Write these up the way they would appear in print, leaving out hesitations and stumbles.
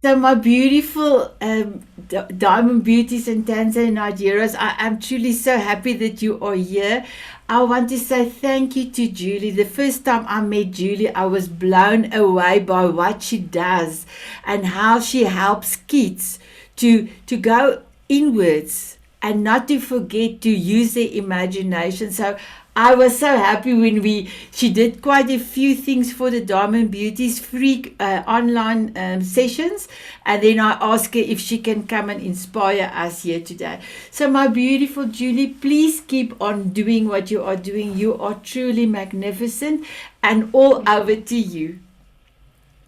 So my beautiful diamond beauties in Tanzania and Nigerians, I'm truly so happy that you are here. I want to say thank you to Julie. The first time I met Julie, I was blown away by what she does and how she helps kids to go inwards and not to forget to use their imagination. So I was so happy when she did quite a few things for the Diamond Beauties free online sessions, and then I asked her if she can come and inspire us here today. So my beautiful Julie, please keep on doing what you are doing. You are truly magnificent, and all over to you.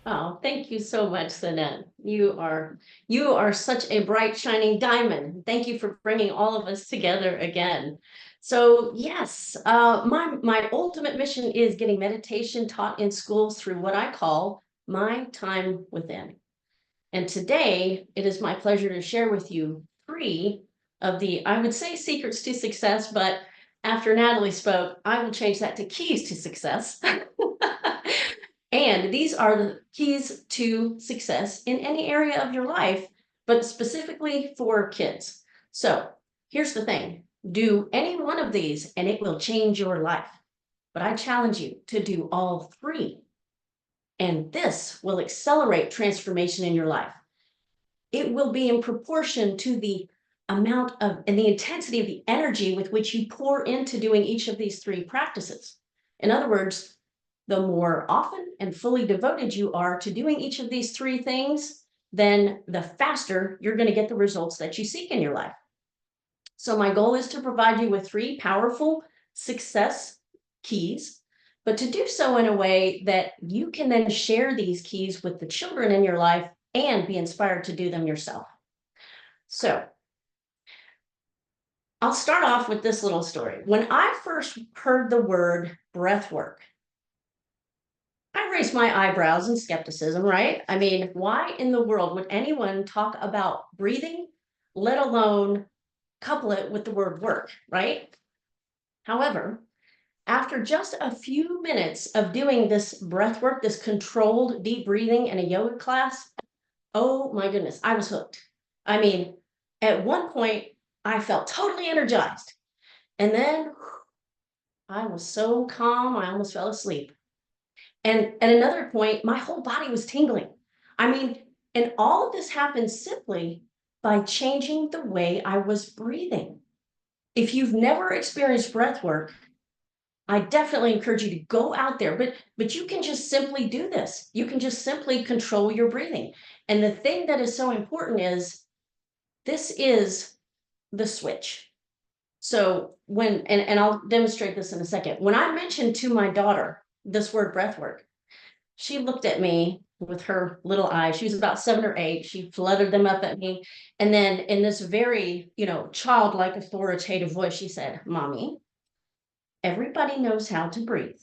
Oh, thank you so much, Sanette. You are such a bright, shining diamond. Thank you for bringing all of us together again. So yes, my ultimate mission is getting meditation taught in schools through what I call my time within. And today, it is my pleasure to share with you three of the, I would say, secrets to success, but after Natalie spoke, I will change that to keys to success. And these are the keys to success in any area of your life, but specifically for kids. So here's the thing, do any one of these and it will change your life. But I challenge you to do all three. And this will accelerate transformation in your life. It will be in proportion to the amount of and the intensity of the energy with which you pour into doing each of these three practices. In other words, the more often and fully devoted you are to doing each of these three things, then the faster you're going to get the results that you seek in your life. So my goal is to provide you with three powerful success keys, but to do so in a way that you can then share these keys with the children in your life and be inspired to do them yourself. So I'll start off with this little story. When I first heard the word breath work, I raised my eyebrows in skepticism, right? I mean, why in the world would anyone talk about breathing, let alone couple it with the word work, right? However, after just a few minutes of doing this breath work, this controlled deep breathing in a yoga class, oh my goodness, I was hooked. I mean, at one point, I felt totally energized. And then I was so calm, I almost fell asleep. And at another point, my whole body was tingling. I mean, and all of this happened simply by changing the way I was breathing. If you've never experienced breath work, I definitely encourage you to go out there, but you can just simply do this. You can just simply control your breathing. And the thing that is so important is this is the switch. So and I'll demonstrate this in a second. When I mentioned to my daughter this word breath work, she looked at me with her little eyes. She was about 7 or 8. She fluttered them up at me. And then in this very, childlike authoritative voice, she said, Mommy, everybody knows how to breathe.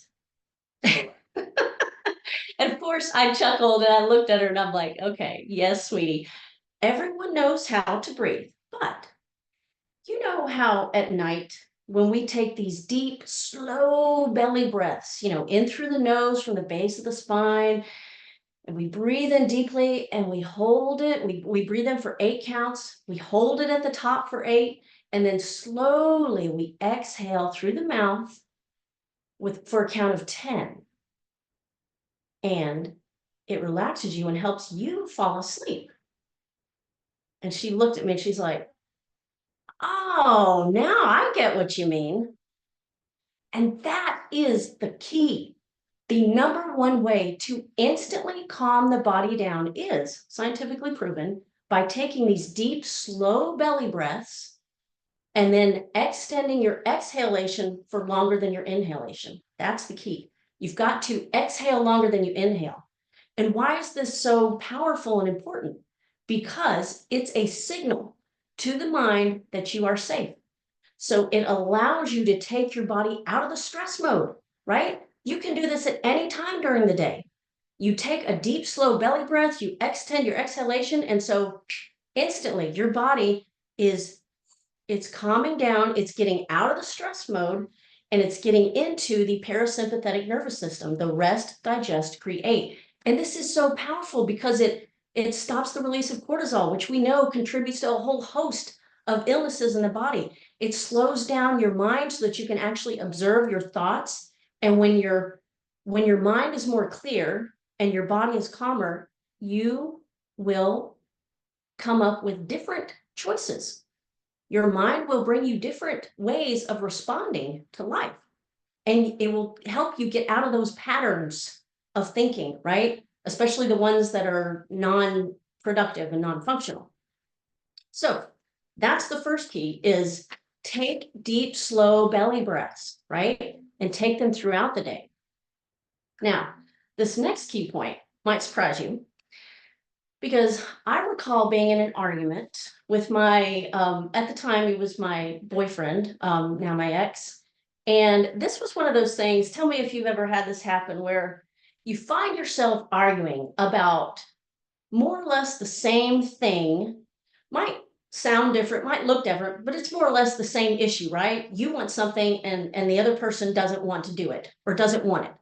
And of course, I chuckled and I looked at her and I'm like, okay, yes, sweetie, everyone knows how to breathe. But you know how at night, when we take these deep, slow belly breaths, in through the nose from the base of the spine, and we breathe in deeply and we hold it. We breathe in for 8 counts. We hold it at the top for 8. And then slowly we exhale through the mouth for a count of 10. And it relaxes you and helps you fall asleep. And she looked at me and she's like, oh, now I get what you mean. And that is the key. The number one way to instantly calm the body down is scientifically proven by taking these deep, slow belly breaths and then extending your exhalation for longer than your inhalation. That's the key. You've got to exhale longer than you inhale. And why is this so powerful and important? Because it's a signal to the mind that you are safe. So it allows you to take your body out of the stress mode, right? You can do this at any time during the day. You take a deep, slow belly breath, you extend your exhalation, and so instantly your body it's calming down, it's getting out of the stress mode, and it's getting into the parasympathetic nervous system, the rest, digest, create. And this is so powerful because It stops the release of cortisol, which we know contributes to a whole host of illnesses in the body. It slows down your mind so that you can actually observe your thoughts. And when your mind is more clear and your body is calmer, you will come up with different choices. Your mind will bring you different ways of responding to life. And it will help you get out of those patterns of thinking, right? Especially the ones that are non-productive and non-functional. So that's the first key, is take deep, slow belly breaths, right? And take them throughout the day. Now, this next key point might surprise you, because I recall being in an argument with my, at the time, he was my boyfriend, now my ex. And this was one of those things, tell me if you've ever had this happen, where you find yourself arguing about more or less the same thing, might sound different, might look different, but it's more or less the same issue, right? You want something and the other person doesn't want to do it or doesn't want it.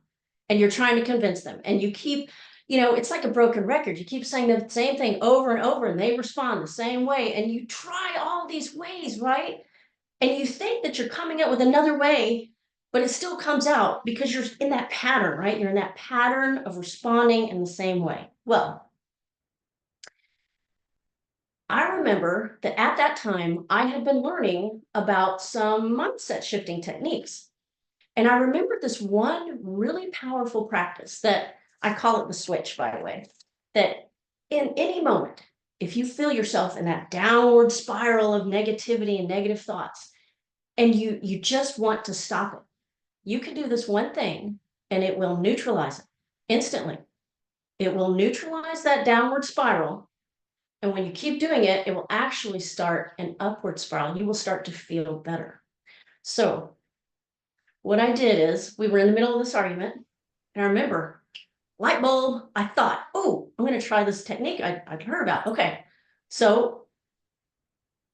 And you're trying to convince them, and you keep, it's like a broken record. You keep saying the same thing over and over, and they respond the same way. And you try all these ways, right? And you think that you're coming up with another way, but it still comes out because you're in that pattern, right? You're in that pattern of responding in the same way. Well, I remember that at that time, I had been learning about some mindset shifting techniques. And I remembered this one really powerful practice that I call it the switch, by the way, that in any moment, if you feel yourself in that downward spiral of negativity and negative thoughts, and you just want to stop it, you can do this one thing and it will neutralize it instantly. It will neutralize that downward spiral. And when you keep doing it, it will actually start an upward spiral. You will start to feel better. So what I did is, we were in the middle of this argument, and I remember, light bulb, I thought, oh, I'm going to try this technique I'd heard about. Okay. So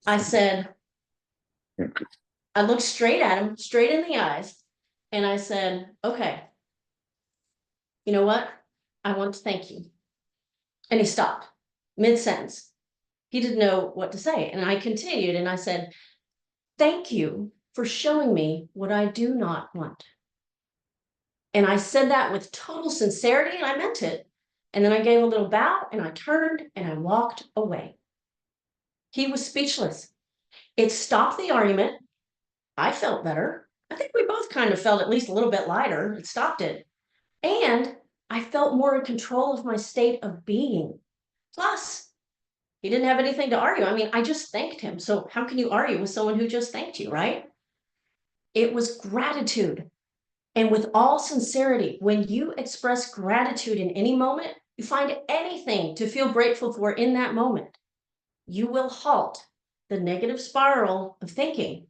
I said, I looked straight at him, straight in the eyes, and I said, okay, you know what? I want to thank you. And he stopped mid-sentence. He didn't know what to say. And I continued and I said, thank you for showing me what I do not want. And I said that with total sincerity, and I meant it. And then I gave a little bow and I turned and I walked away. He was speechless. It stopped the argument. I felt better. I think we both kind of felt at least a little bit lighter. It stopped it. And I felt more in control of my state of being. Plus, he didn't have anything to argue. I mean, I just thanked him. So how can you argue with someone who just thanked you, right? It was gratitude. And with all sincerity, when you express gratitude in any moment, you find anything to feel grateful for in that moment, you will halt the negative spiral of thinking.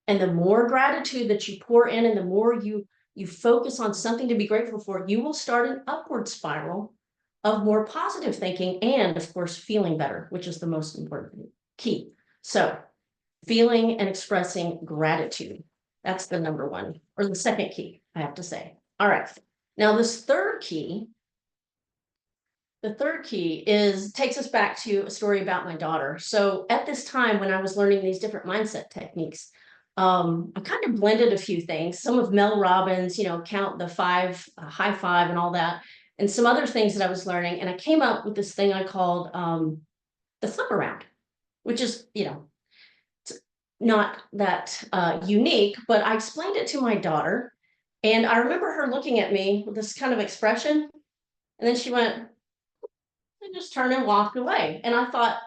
And the more gratitude that you pour in and the more you focus on something to be grateful for, you will start an upward spiral of more positive thinking and, of course, feeling better, which is the most important key. So feeling and expressing gratitude. That's the number one, or the second key, I have to say. All right. Now, this third key, the third key takes us back to a story about my daughter. So at this time, when I was learning these different mindset techniques, I kind of blended a few things, some of Mel Robbins, count the five, high five and all that, and some other things that I was learning. And I came up with this thing I called the flip around, which is, not that unique, but I explained it to my daughter. And I remember her looking at me with this kind of expression. And then she went, and just turned and walked away. And I thought,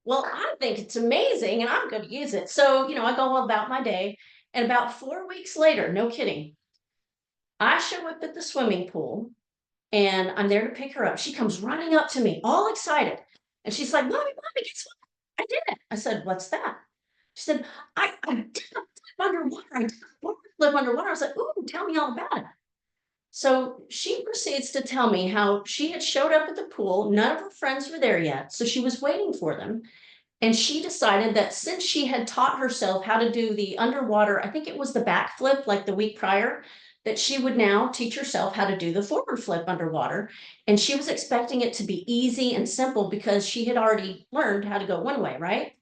well, I think it's amazing and I'm going to use it. So, I go about my day. And about 4 weeks later, no kidding, I show up at the swimming pool and I'm there to pick her up. She comes running up to me, all excited. And she's like, Mommy, guess what? I did it. I said, what's that? She said, I did a flip underwater. I did a flip underwater. I was like, ooh, tell me all about it. So she proceeds to tell me how she had showed up at the pool. None of her friends were there yet. So she was waiting for them. And she decided that since she had taught herself how to do the underwater, I think it was the backflip like the week prior, that she would now teach herself how to do the forward flip underwater. And she was expecting it to be easy and simple because she had already learned how to go one way, right?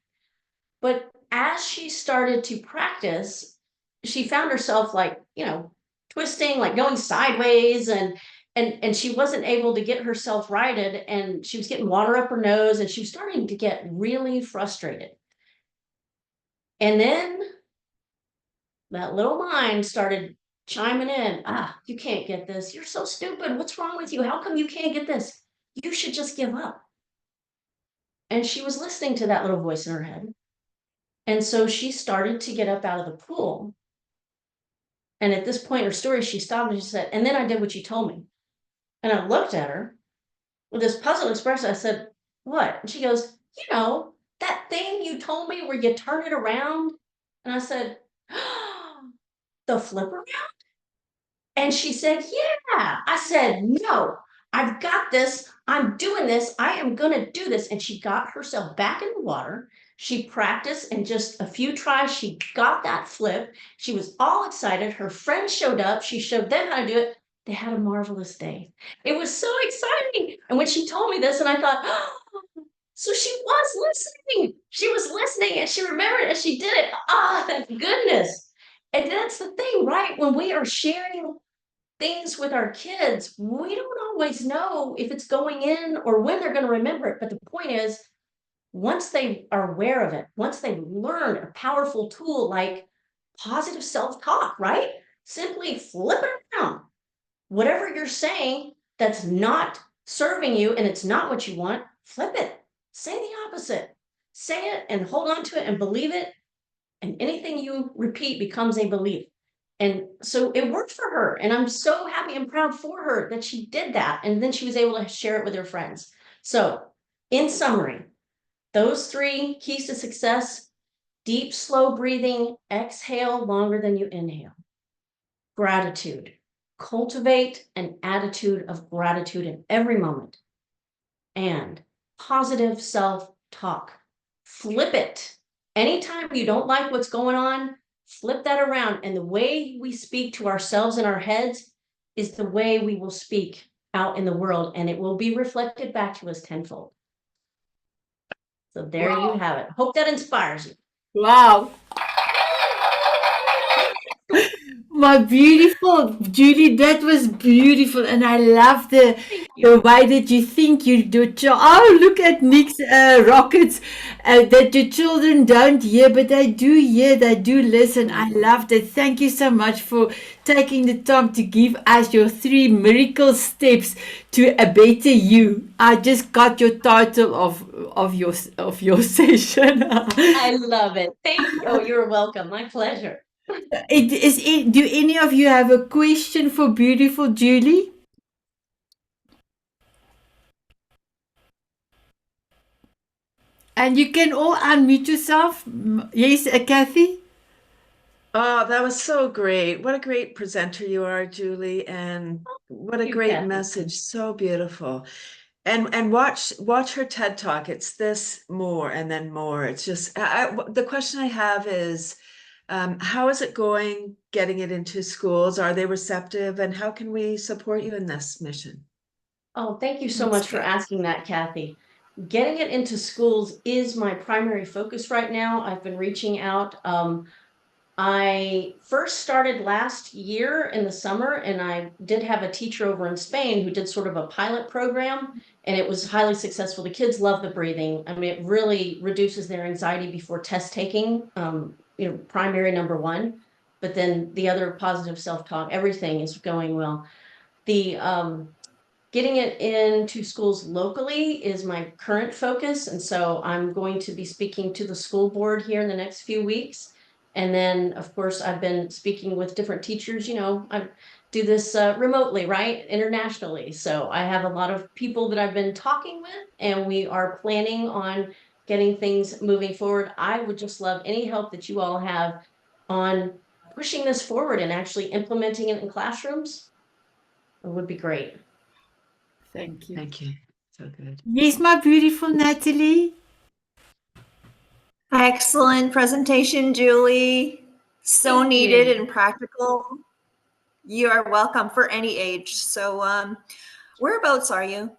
But as she started to practice, she found herself like, twisting, like going sideways, and she wasn't able to get herself righted, and she was getting water up her nose, and she was starting to get really frustrated. And then that little mind started chiming in. You can't get this. You're so stupid. What's wrong with you? How come you can't get this? You should just give up. And she was listening to that little voice in her head. And so she started to get up out of the pool. And at this point in her story, she stopped and she said, and then I did what you told me. And I looked at her with this puzzled expression. I said, what? And she goes, that thing you told me where you turn it around. And I said, the flipper. And she said, yeah. I said, no, I've got this. I'm doing this. I am going to do this. And she got herself back in the water. She practiced, and just a few tries, she got that flip. She was all excited. Her friends showed up. She showed them how to do it. They had a marvelous day. It was so exciting. And when she told me this, and I thought, so she was listening. She was listening, and she remembered, and she did it. Thank goodness. And that's the thing, right? When we are sharing things with our kids, we don't always know if it's going in or when they're going to remember it. But the point is, once they are aware of it, once they learn a powerful tool like positive self-talk, right? Simply flip it around. Whatever you're saying that's not serving you and it's not what you want, flip it. Say the opposite. Say it and hold on to it and believe it. And anything you repeat becomes a belief. And so it worked for her. And I'm so happy and proud for her that she did that. And then she was able to share it with her friends. So, in summary, those three keys to success: deep, slow breathing, exhale longer than you inhale, gratitude, cultivate an attitude of gratitude in every moment, and positive self talk. Flip it. Anytime you don't like what's going on, flip that around. And the way we speak to ourselves in our heads is the way we will speak out in the world, and it will be reflected back to us tenfold. So there you have it. Hope that inspires you. Wow. My beautiful Julie, that was beautiful, and I love the Thank you. the way that you think you do. Oh, look at Nick's rockets that your children don't hear, but they do hear. They do listen. I Mhm. love that. Thank you so much for taking the time to give us your 3 miracle steps to a better you. I just got your title of your session. I love it. Thank you. Oh, you're welcome. My pleasure. Do any of you have a question for beautiful Julie? And you can all unmute yourself. Yes, Kathy? Oh, that was so great. What a great presenter you are, Julie, and what a Thank you, great Kathy. message. So beautiful. And watch her TED Talk. It's this more and then more. It's just the question I have is how is it going getting it into schools? Are they receptive? And how can we support you in this mission? Oh, thank you so That's much for good. asking that, Kathy. Getting it into schools is my primary focus right now. I've been reaching out. I first started last year in the summer, and I did have a teacher over in Spain who did sort of a pilot program, and it was highly successful. The kids love the breathing. I mean, it really reduces their anxiety before test taking, primary number one. But then the other positive self-talk, everything is going well. The Getting it into schools locally is my current focus, and so I'm going to be speaking to the school board here in the next few weeks. And then, of course, I've been speaking with different teachers. I do this remotely, right? Internationally. So I have a lot of people that I've been talking with, and we are planning on getting things moving forward. I would just love any help that you all have on pushing this forward and actually implementing it in classrooms. It would be great. Thank you. Thank you. So good. Yes, my beautiful Natalie. Excellent presentation, Julie. So Thank needed you. and practical. You are welcome for any age. So, whereabouts are you?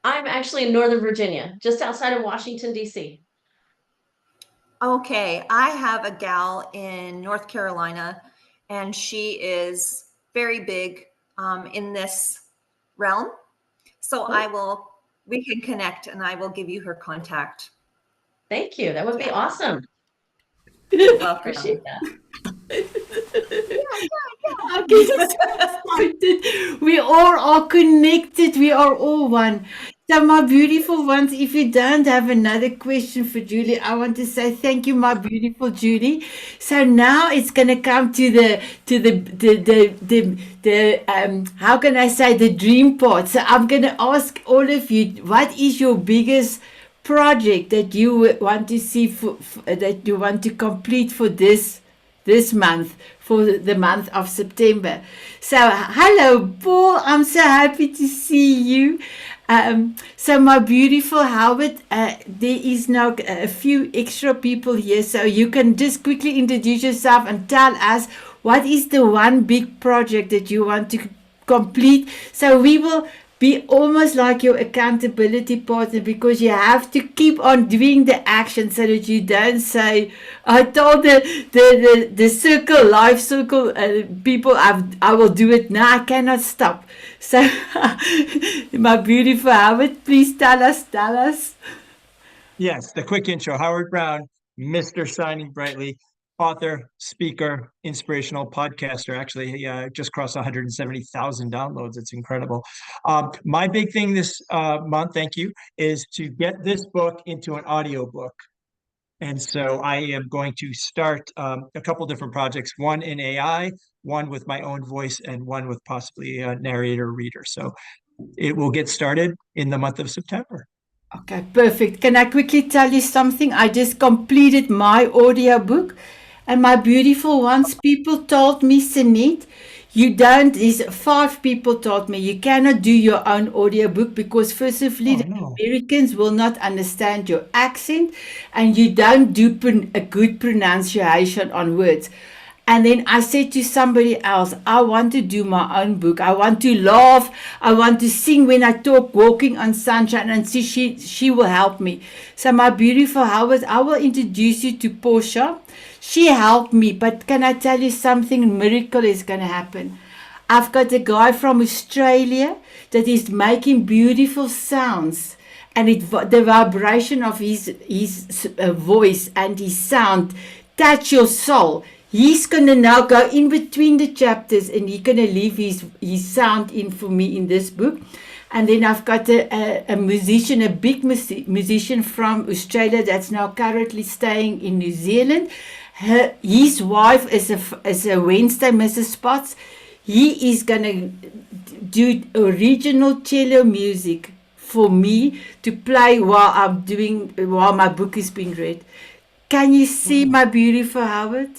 I'm actually in Northern Virginia, just outside of Washington, D.C. Okay, I have a gal in North Carolina, and she is very big in this realm. So Oh, we can connect and I will give you her contact. thank you. That would be Yeah, awesome. you're Appreciate welcome. that. I get so excited. We all are connected. We are all one. So, my beautiful ones, if you don't have another question for Julie, I want to say thank you, my beautiful Julie. So now it's going to come to the how can I say, the dream part. So I'm going to ask all of you, what is your biggest project that you want to see that you want to complete for this month, for the month of September. So, hello, Paul. I'm so happy to see you. So, my beautiful Howard, there is now a few extra people here, so you can just quickly introduce yourself and tell us what is the one big project that you want to complete. So, we will be almost like your accountability partner, because you have to keep on doing the action so that you don't say, I told the circle, life circle people, I will do it now, I cannot stop. So, my beautiful Howard, please tell us. Yes, the quick intro. Howard Brown, Mr. Shining Brightly, author, speaker, inspirational podcaster. Actually, he just crossed 170,000 downloads. It's incredible. My big thing this month, thank you, is to get this book into an audiobook. And so I am going to start a couple different projects, one in AI, one with my own voice, and one with possibly a narrator reader. So it will get started in the month of September. Okay, perfect. Can I quickly tell you something? I just completed my audiobook, and my beautiful ones, people told me, Sanit, you don't, these 5 people told me you cannot do your own audiobook because, firstly, Oh, the no. Americans will not understand your accent, and you don't do a good pronunciation on words. And then I said to somebody else, I want to do my own book. I want to laugh. I want to sing when I talk, walking on sunshine. And see, she will help me. So, my beautiful Howard, I will introduce you to Portia. She helped me. But can I tell you something? Miracle is going to happen. I've got a guy from Australia that is making beautiful sounds, and the vibration of his voice and his sound touch your soul. He's gonna now go in between the chapters, and he's gonna leave his sound in for me in this book. And then I've got a musician, a big musician from Australia that's now currently staying in New Zealand. His wife is a Wednesday Mrs. Spots. He is gonna do original cello music for me to play while my book is being read. Can you see my beautiful Howard?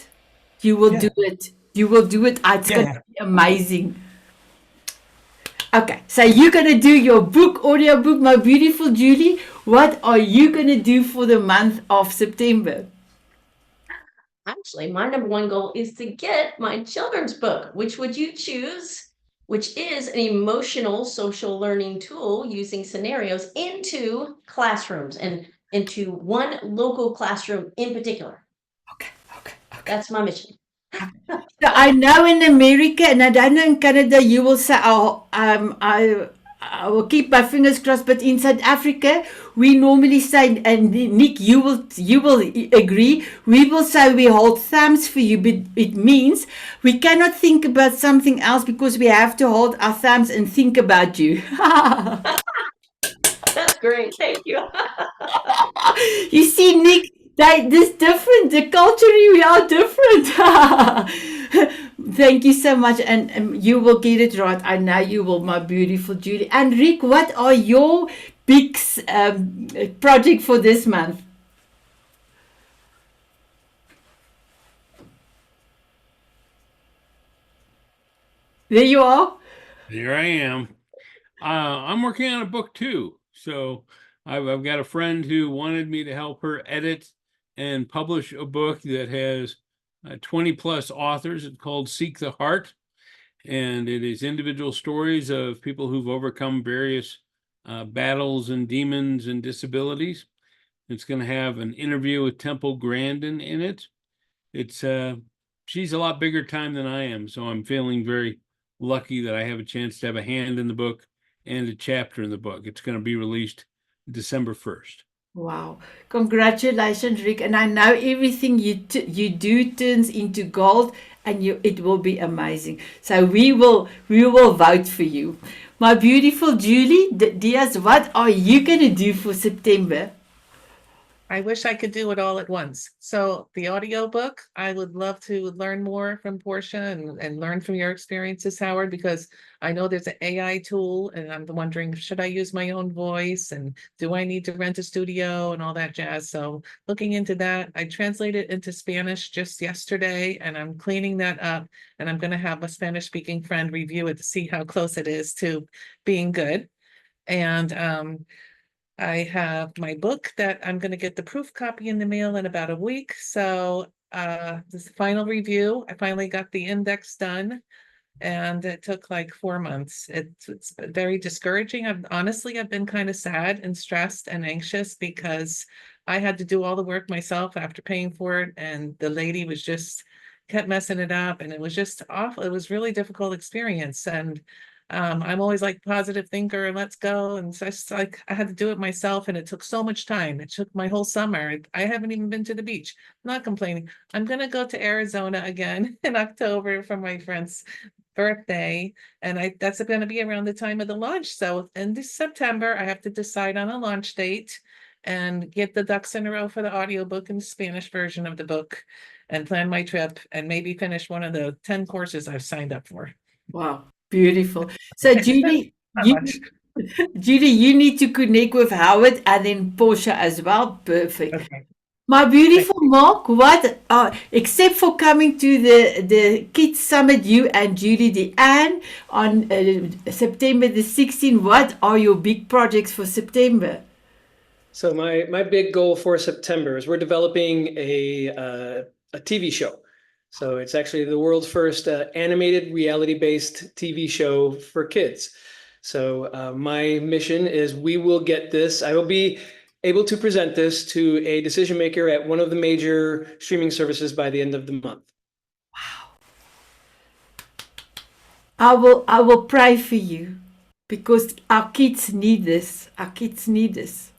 You will Yeah. do it. You will do it. It's going Yeah. to be amazing. Okay, so you're going to do your book, audio book, my beautiful Julie. What are you going to do for the month of September? Actually, my number one goal is to get my children's book. Which would you choose? Which is an emotional social learning tool using scenarios into classrooms and into one local classroom in particular. Okay, okay, okay. That's my mission. So I know in America, and I don't know in Canada, you will say, oh, I will keep my fingers crossed. But in South Africa, we normally say, and Nick, you will agree. We will say we hold thumbs for you, but it means we cannot think about something else because we have to hold our thumbs and think about you. That's great. Thank you. You see, Nick, this different. The culturally, we are different. Thank you so much, and you will get it right. I know you will, my beautiful Julie. And Rick, what are your big project for this month? There you are. Here I am. I'm working on a book too. So I've got a friend who wanted me to help her edit and publish a book that has 20 plus authors. It's called Seek the Heart. and it is individual stories of people who've overcome various battles and demons and disabilities. It's going to have an interview with Temple Grandin in it. It's she's a lot bigger time than I am, so I'm feeling very lucky that I have a chance to have a hand in the book and a chapter in the book. It's going to be released December 1st. Wow. Congratulations, Rick. And I know everything you do turns into gold, and it will be amazing. So we will vote for you. My beautiful Julie Diaz, what are you going to do for September? I wish I could do it all at once. So the audiobook, I would love to learn more from Portia and learn from your experiences, Howard, because I know there's an AI tool and I'm wondering, should I use my own voice and do I need to rent a studio and all that jazz? So looking into that, I translated into Spanish just yesterday and I'm cleaning that up and I'm going to have a Spanish speaking friend review it to see how close it is to being good. And I have my book that I'm going to get the proof copy in the mail in about a week. So this final review, I finally got the index done and it took like 4 months. It's very discouraging. I've been kind of sad and stressed and anxious because I had to do all the work myself after paying for it. And the lady was just kept messing it up and it was just awful. It was really difficult experience. And I'm always like positive thinker and let's go. And so it's like I had to do it myself and it took so much time. It took my whole summer. I haven't even been to the beach. I'm not complaining. I'm going to go to Arizona again in October for my friend's birthday. And that's going to be around the time of the launch. So in this September, I have to decide on a launch date and get the ducks in a row for the audiobook and the Spanish version of the book and plan my trip and maybe finish one of the 10 courses I've signed up for. Wow. Beautiful. So Julie, Not you, much. Julie, you need to connect with Howard and then Portia as well. Perfect. Okay. My beautiful Mark, what except for coming to the Kids Summit, you and Julie Deanne on September the 16th, what are your big projects for September? So my big goal for September is we're developing a TV show. So it's actually the world's first animated reality-based TV show for kids. So my mission is we will get this. I will be able to present this to a decision maker at one of the major streaming services by the end of the month. Wow. I will pray for you because our kids need this. Our kids need this.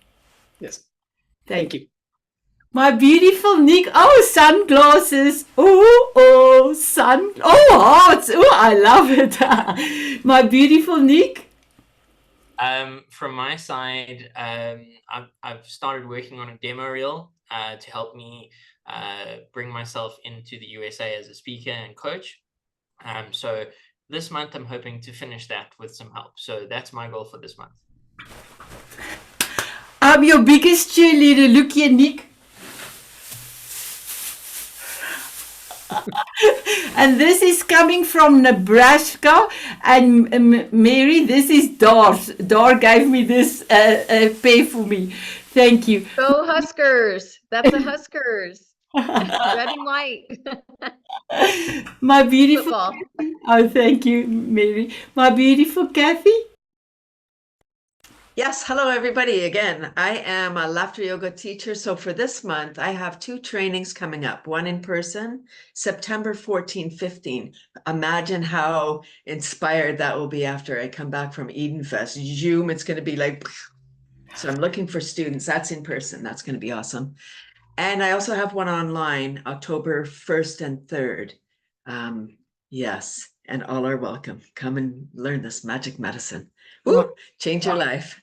Yes. Thank you. My beautiful Nick. Oh, sunglasses. Hearts. Oh, I love it. My beautiful Nick. From my side, I've started working on a demo reel to help me bring myself into the USA as a speaker and coach. So this month I'm hoping to finish that with some help. So that's my goal for this month. I'm your biggest cheerleader. Look here, Nick. And this is coming from Nebraska. And Mary, this is Dar. Dar gave me this pay for me. Thank you. Go Huskers. That's a Huskers. Red and white. My beautiful Football. Kathy. Oh, thank you, Mary. My beautiful Kathy. Yes, hello everybody again. I am a laughter yoga teacher. So for this month, I have 2 trainings coming up, one in person, September 14, 15. Imagine how inspired that will be after I come back from Eden Fest. Zoom, it's going to be like, so I'm looking for students. That's in person. That's going to be awesome. And I also have one online, October 1st and 3rd. Yes, and all are welcome. Come and learn this magic medicine. Woo, change your life.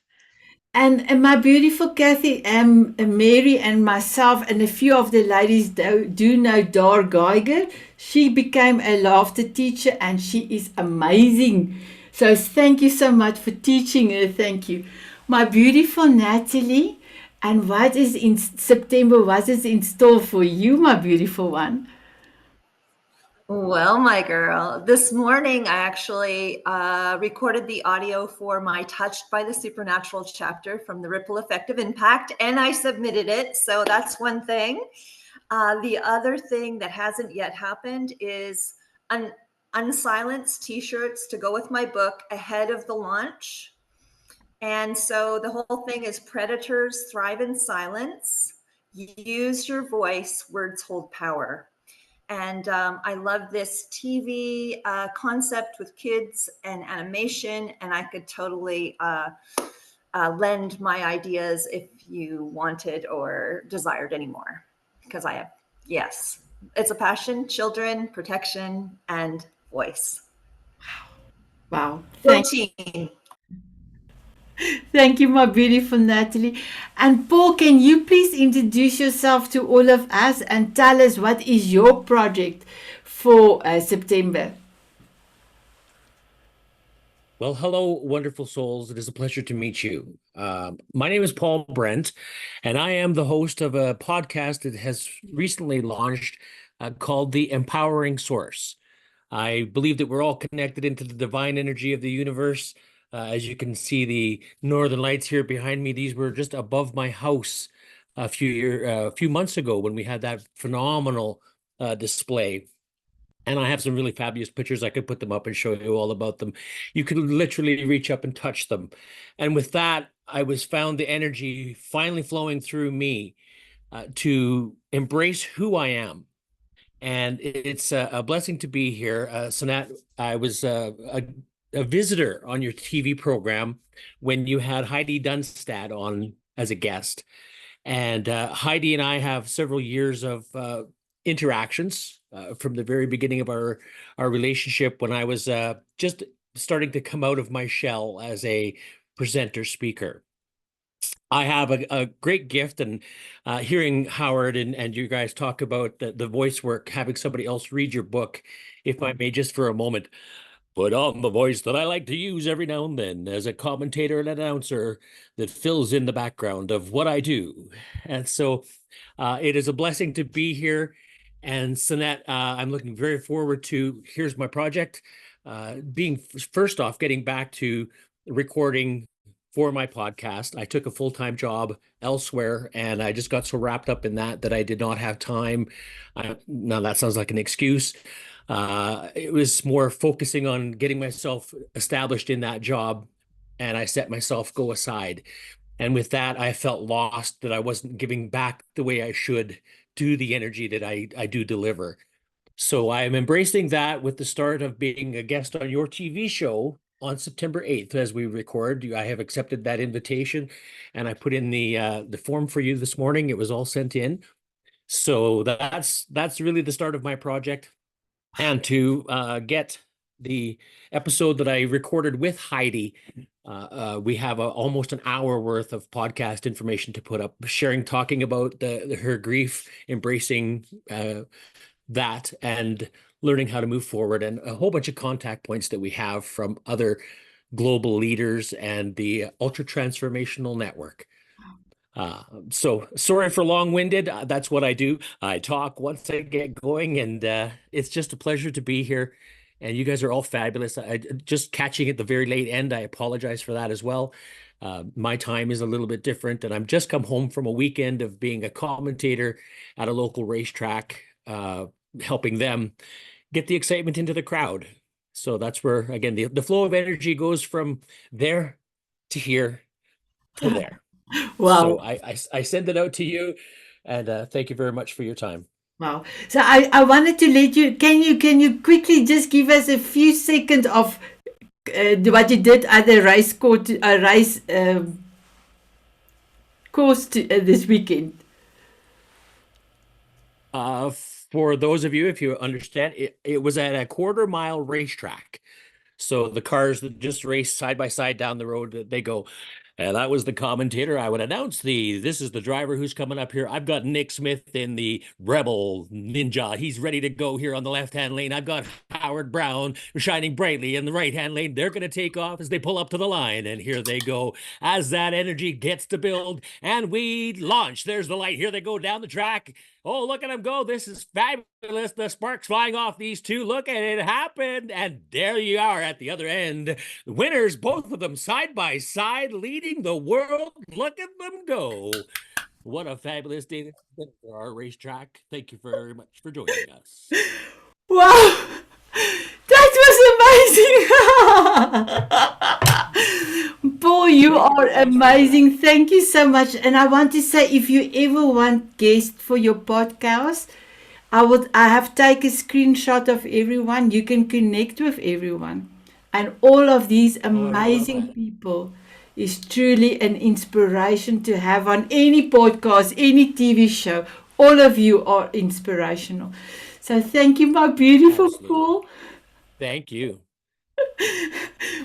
And my beautiful Kathy, Mary and myself and a few of the ladies do know Dar Geiger. She became a laughter teacher and she is amazing. So thank you so much for teaching her. Thank you. My beautiful Natalie, and what is in September, what is in store for you, my beautiful one? Well, my girl, this morning I actually recorded the audio for my Touched by the Supernatural chapter from the Ripple Effect of Impact, and I submitted it. So that's one thing. The other thing that hasn't yet happened is I'm unsilenced t-shirts to go with my book ahead of the launch. And so the whole thing is Predators Thrive in Silence. Use your voice, words hold power. And I love this TV concept with kids and animation, and I could totally lend my ideas if you wanted or desired any more, because I have, yes, it's a passion, children, protection, and voice. Wow. Thank You, my beautiful Natalie. And Paul, can you please introduce yourself to all of us and tell us what is your project for September? Well, hello, wonderful souls. It is a pleasure to meet you. My name is Paul Brent, and I am the host of a podcast that has recently launched called The Empowering Source. I believe that we're all connected into the divine energy of the universe. As you can see, the northern lights here behind me, these were just above my house a few months ago when we had that phenomenal display. And I have some really fabulous pictures. I could put them up and show you all about them. You could literally reach up and touch them. And with that, I was found the energy finally flowing through me to embrace who I am. And it's a blessing to be here. Sanat, I was a visitor on your TV program when you had Heidi Dunstad on as a guest. And Heidi and I have several years of interactions from the very beginning of our relationship when I was just starting to come out of my shell as a presenter speaker. I have a great gift, and hearing Howard and you guys talk about the voice work, having somebody else read your book, if I may, just for a moment, put on the voice that I like to use every now and then as a commentator and announcer that fills in the background of what I do. And so it is a blessing to be here. And Sanat, I'm looking very forward to, here's my project, being first off, getting back to recording for my podcast. I took a full-time job elsewhere, and I just got so wrapped up in that I did not have time. Now that sounds like an excuse. It was more focusing on getting myself established in that job, and I set myself go aside. And with that, I felt lost, that I wasn't giving back the way I should to the energy that I do deliver. So I am embracing that with the start of being a guest on your TV show on September 8th as we record. I have accepted that invitation, and I put in the form for you this morning. It was all sent in. So that's really the start of my project. And to get the episode that I recorded with Heidi, we have almost an hour worth of podcast information to put up, talking about her grief, embracing that, and learning how to move forward, and a whole bunch of contact points that we have from other global leaders and the Ultra Transformational Network. So sorry for long-winded. That's what I do. I talk once I get going, and it's just a pleasure to be here. And you guys are all fabulous. Just catching at the very late end, I apologize for that as well. My time is a little bit different, and I'm just come home from a weekend of being a commentator at a local racetrack, helping them get the excitement into the crowd. So that's where, again, the flow of energy goes from there to here to there. Wow. So I send it out to you, and thank you very much for your time. Wow. So I wanted to let you, can you quickly just give us a few seconds of what you did at the race course this weekend? For those of you, if you understand, it was at a quarter-mile racetrack. So the cars that just race side by side down the road, they go, and that was the commentator. I would announce this is the driver who's coming up here. I've got Nick Smith in the Rebel Ninja. He's ready to go here on the left-hand lane. I've got Howard Brown shining brightly in the right-hand lane. They're going to take off as they pull up to the line. And here they go as that energy gets to build. And we launch. There's the light. Here they go down the track. Oh, look at them go. This is fabulous. The sparks flying off these two. Look at it happen. And there you are at the other end. Winners, both of them side by side, leading the world. Look at them go. What a fabulous day for our racetrack. Thank you very much for joining us. Wow. That amazing. Paul, you are amazing. Thank you so much. And I want to say, if you ever want guests for your podcast, I have taken a screenshot of everyone. You can connect with everyone. And all of these amazing people is truly an inspiration to have on any podcast, any TV show. All of you are inspirational. So thank you, my beautiful Absolutely. Paul. Thank you.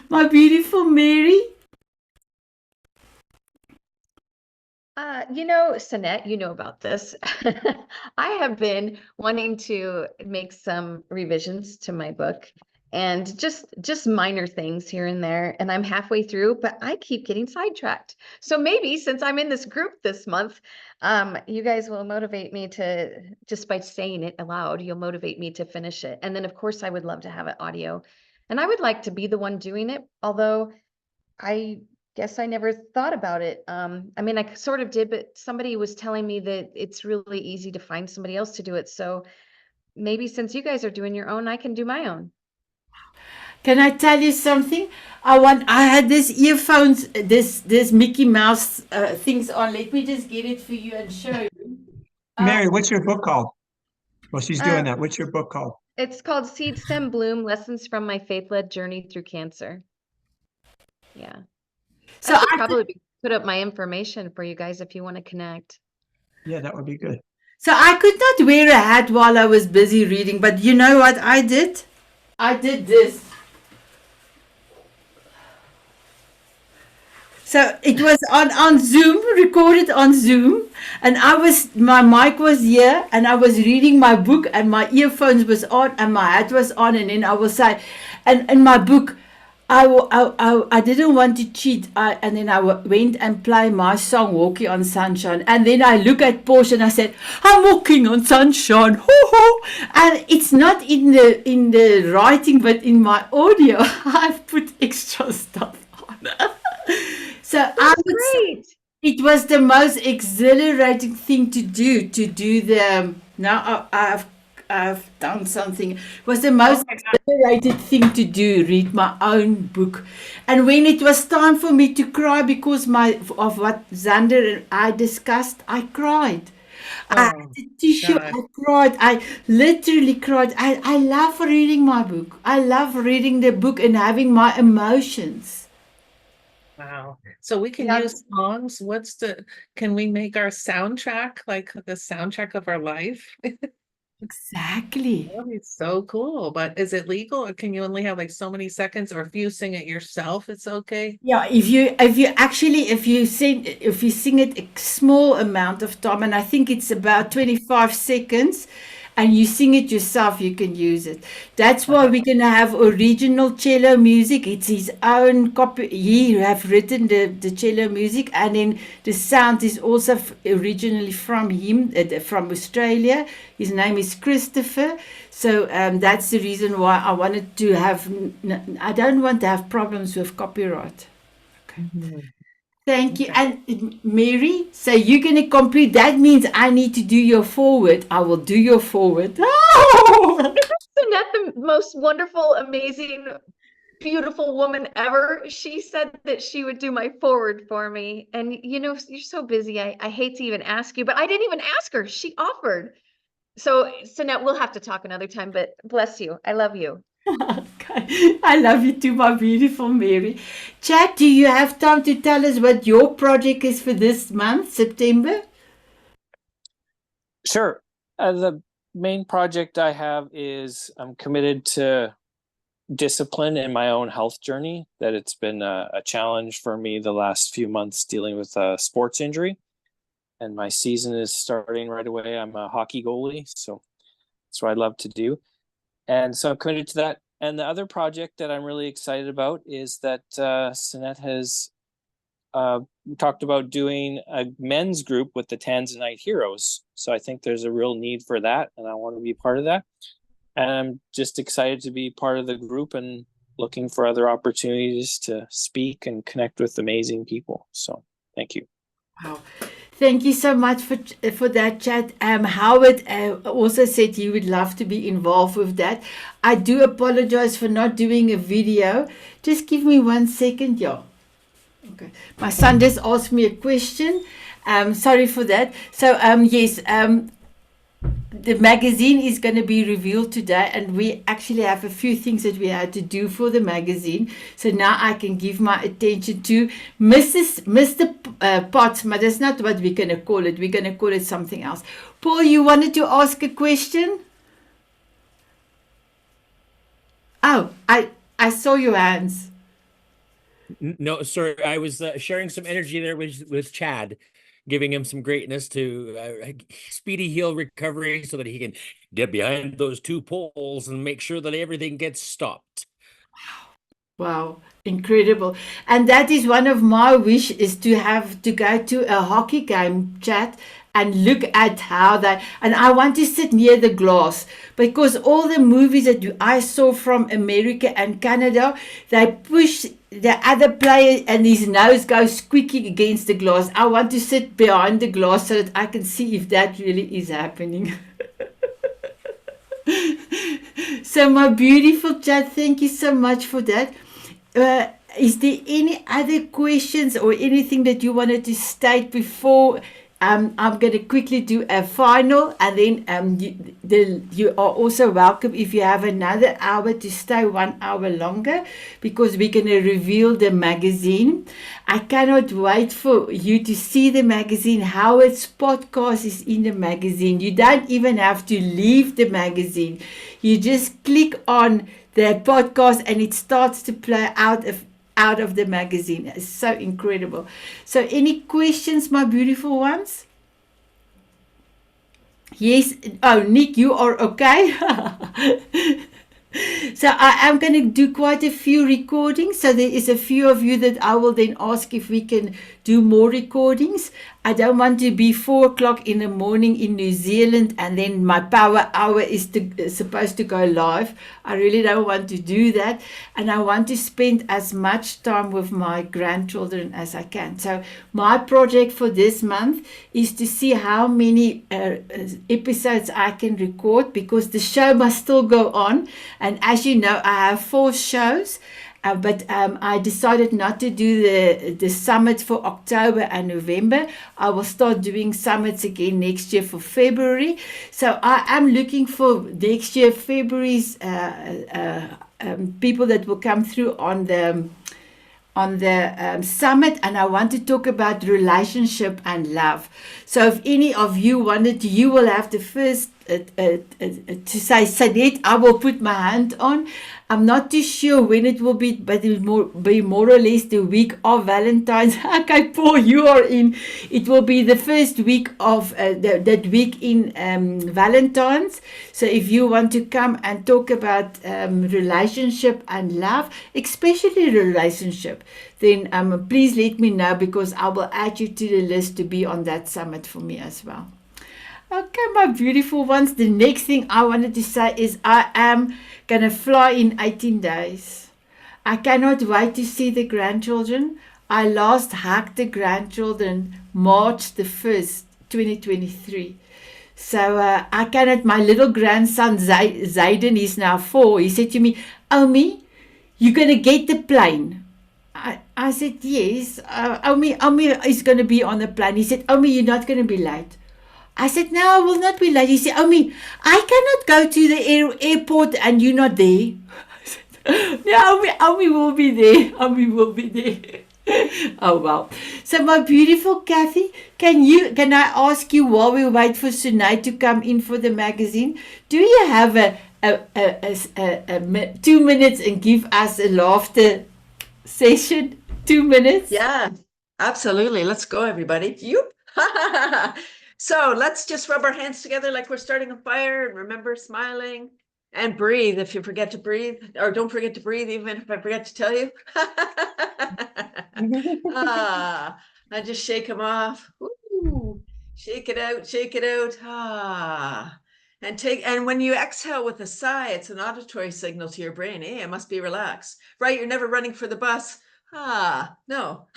My beautiful Mary. Sanette, you know about this. I have been wanting to make some revisions to my book and just minor things here and there. And I'm halfway through, but I keep getting sidetracked. So maybe since I'm in this group this month, you guys will motivate me to, just by saying it aloud, you'll motivate me to finish it. And then of course I would love to have it audio. And I would like to be the one doing it, although I guess I never thought about it. I mean, I sort of did, but somebody was telling me that it's really easy to find somebody else to do it. So maybe since you guys are doing your own, I can do my own. Can I tell you something? I had this earphones, this Mickey Mouse things on. Let me just get it for you and show you. Mary, what's your book called? Well, she's doing Uh, that. What's your book called? It's called Seed Stem Bloom: Lessons from My Faith-Led Journey Through Cancer. Yeah. So I should I probably put up my information for you guys if you want to connect. Yeah, that would be good. So I could not wear a hat while I was busy reading, but you know what I did? I did this. So it was on Zoom, recorded on Zoom, and my mic was here, and I was reading my book, and my earphones was on, and my hat was on, and then I will say, and in my book, I didn't want to cheat, and then I went and play my song "Walking on Sunshine," and then I look at Porsche and I said, "I'm walking on sunshine," hoo hoo, and it's not in the writing, but in my audio, I've put extra stuff on. So I would say Great. it was the most exhilarating thing to do the now I've done something. It was the most exhilarating thing to do, read my own book. And when it was time for me to cry because of what Xander and I discussed, I cried. I had Oh, a tissue, God. I cried. I literally cried. I love reading my book. I love reading the book and having my emotions. Wow. So we can Yeah. use songs. Can we make our soundtrack like the soundtrack of our life? Exactly. That'd be so cool. But is it legal or can you only have like so many seconds? Or if you sing it yourself, it's okay? Yeah, if you sing it a small amount of time, and I think it's about 25 seconds, and you sing it yourself, you can use it. That's why we're gonna have original cello music. It's his own copy. He have written the cello music, and then the sound is also originally from him, from Australia. His name is Christopher. So that's the reason why I wanted to have. I don't want to have problems with copyright. Mhm. Thank you. Okay. And Mary, so you're going to complete. That means I need to do your forward. I will do your forward. Isn't that the most wonderful, amazing, beautiful woman ever? She said that she would do my forward for me. And you're so busy. I hate to even ask you, but I didn't even ask her. She offered. So, Sanette, we'll have to talk another time, but bless you. I love you. Okay. I love you too, my beautiful Mary. Chad, do you have time to tell us what your project is for this month, September? Sure. The main project I have is I'm committed to discipline in my own health journey, that it's been a challenge for me the last few months dealing with a sports injury. And my season is starting right away. I'm a hockey goalie, so that's what I love to do. And so I'm committed to that. And the other project that I'm really excited about is that Sanette has talked about doing a men's group with the Tanzanite Heroes. So I think there's a real need for that, and I want to be part of that. And I'm just excited to be part of the group and looking for other opportunities to speak and connect with amazing people. So thank you. Wow. Thank you so much for that chat. Howard also said he would love to be involved with that. I do apologize for not doing a video. Just give me 1 second, yeah. Okay. My son just asked me a question. Sorry for that. So yes, the magazine is going to be revealed today, and we actually have a few things that we had to do for the magazine. So now I can give my attention to Mr. Potts, but that's not what we're going to call it. We're going to call it something else. Paul, you wanted to ask a question? Oh, I saw your hands. No, sir. I was sharing some energy there with Chad, giving him some greatness to speedy heel recovery so that he can get behind those 2 poles and make sure that everything gets stopped. Wow, incredible. And that is one of my wish, is to have to go to a hockey game, chat, and look at how that, and I want to sit near the glass, because all the movies that I saw from America and Canada, they push the other player and his nose goes squeaking against the glass. I want to sit behind the glass so that I can see if that really is happening. So my beautiful chat, thank you so much for that. Is there any other questions or anything that you wanted to state before I'm going to quickly do a final, and then you are also welcome if you have another hour to stay 1 hour longer, because we're going to reveal the magazine. I cannot wait for you to see the magazine. Howard's podcast is in the magazine. You don't even have to leave the magazine. You just click on the podcast and it starts to play out of the magazine. It's so incredible. So any questions, my beautiful ones? Yes. Oh, Nick, you are okay? So I am going to do quite a few recordings. So there is a few of you that I will then ask if we can do more recordings. I don't want to be 4 o'clock in the morning in New Zealand and then my power hour is supposed to go live. I really don't want to do that. And I want to spend as much time with my grandchildren as I can. So my project for this month is to see how many episodes I can record, because the show must still go on. And as you know, I have 4 shows. But I decided not to do the summit for October and November. I will start doing summits again next year for February. So I am looking for next year, February's people that will come through on the summit, and I want to talk about relationship and love. So if any of you wanted, you will have to first to say, Sanet, I will put my hand on. I'm not too sure when it will be, but it will be more or less the week of Valentine's. Okay, Paul, you are in. It will be the first week of that week in Valentine's. So if you want to come and talk about relationship and love, especially relationship, then please let me know, because I will add you to the list to be on that summit for me as well. Okay, my beautiful ones. The next thing I wanted to say is I am going to fly in 18 days. I cannot wait to see the grandchildren. I last hugged the grandchildren March the 1st, 2023. So I cannot, my little grandson Zayden is now 4. He said to me, Omi, you're going to get the plane. I said, yes. Omi is going to be on the plane. He said, Omi, you're not going to be late. I said, no, I will not be late. He said, Omi, I cannot go to the airport and you're not there. I said, no, Omi will be there. Omi will be there. Oh, wow. So my beautiful Kathy, can I ask you, while we wait for Sunay to come in for the magazine, do you have a 2 minutes and give us a laughter session? 2 minutes? Yeah, absolutely. Let's go, everybody. Yoop. So let's just rub our hands together like we're starting a fire, and remember, smiling, and breathe if you forget to breathe, or don't forget to breathe even if I forget to tell you. And just shake them off. Woo. Shake it out, shake it out. And when you exhale with a sigh, it's an auditory signal to your brain. Hey, I must be relaxed, right? You're never running for the bus. No.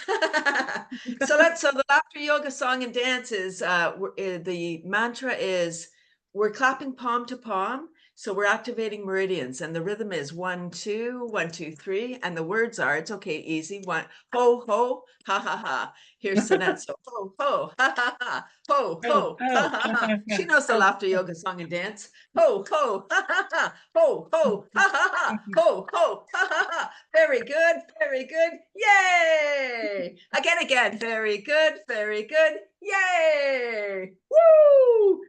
So the laughter yoga song and dance is the mantra is we're clapping palm to palm. So we're activating meridians, and the rhythm is 1, 2, 1, 2, 3. And the words are, it's okay, easy. 1, ho, ho, ha, ha, ha. Here's Sinette. So ho, ho, ha, ha, ha, ho, ho, ha, ha, ha. She knows the laughter yoga song and dance. Ho, ho, ha, ha, ha, ho, ho, ha, ha, ha, ho, ho, ha, ha, ha. Very good, very good. Yay! Again, very good, very good. Yay! Woo!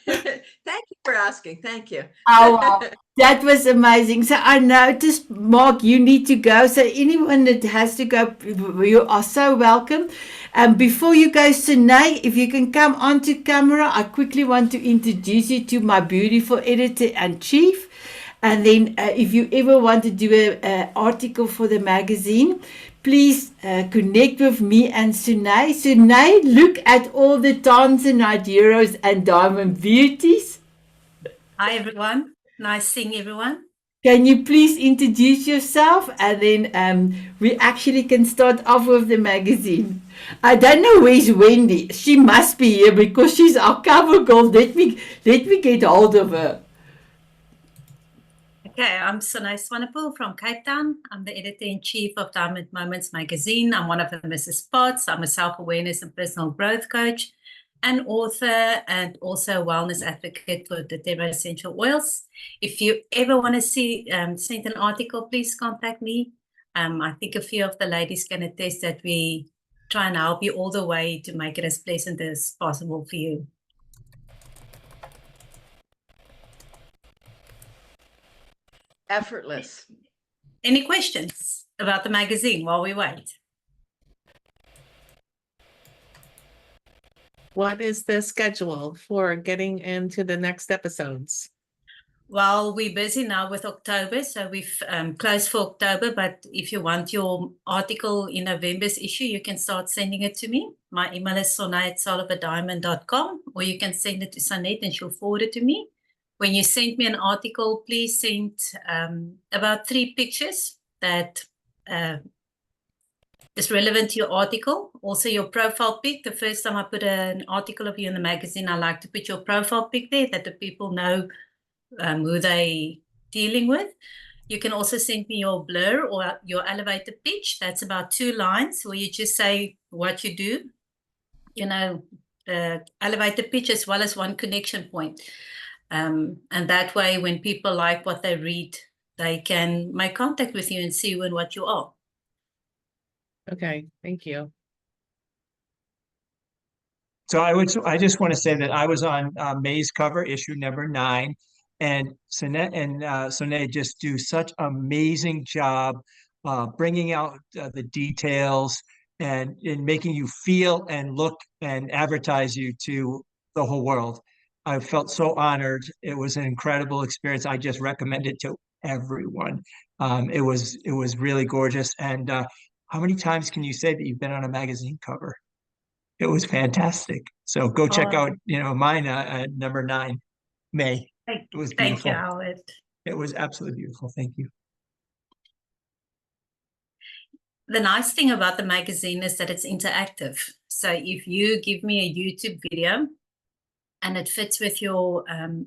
Thank you for asking. Thank you. Oh, wow. That was amazing. So I noticed, Mark, you need to go. So anyone that has to go, you are so welcome. And before you go, Sine, if you can come onto camera, I quickly want to introduce you to my beautiful editor-in-chief. And then if you ever want to do an article for the magazine, please connect with me and Sune. Sune, look at all the Tanzanite heroes and diamond beauties. Hi, everyone. Nice seeing everyone. Can you please introduce yourself, and then we actually can start off with the magazine. I don't know where's Wendy. She must be here because she's our cover girl. Let me get hold of her. Okay, I'm Sunay Swanepoel from Cape Town. I'm the editor-in-chief of Diamond Moments magazine. I'm one of the Mrs. Spots. I'm a self-awareness and personal growth coach, an author, and also a wellness advocate for the Terra Essential Oils. If you ever want to send an article, please contact me. I think a few of the ladies can attest that we try and help you all the way to make it as pleasant as possible for you. Effortless. Any questions about the magazine while we wait? What is the schedule for getting into the next episodes? Well, we're busy now with October, so we've closed for October, but if you want your article in November's issue, you can start sending it to me. My email is sonay@solidadiamond.com, or you can send it to Sanette and she'll forward it to me. When you send me an article, please send about 3 pictures that is relevant to your article. Also your profile pic. The first time I put an article of you in the magazine, I like to put your profile pic there that the people know who they dealing with. You can also send me your blur or your elevator pitch. That's about 2 lines where you just say what you do, elevator pitch as well as 1 connection point. And that way, when people like what they read, they can make contact with you and see you and what you are. Okay, thank you. So I just want to say that I was on May's cover, issue number 9, and Sinette and Sonia just do such amazing job bringing out the details and in making you feel and look and advertise you to the whole world. I felt so honored. It was an incredible experience. I just recommend it to everyone. It was really gorgeous. And how many times can you say that you've been on a magazine cover? It was fantastic. So go check out, mine number 9, May. It was beautiful. Thank you, Howard. It was absolutely beautiful. Thank you. The nice thing about the magazine is that it's interactive. So if you give me a YouTube video and it fits with your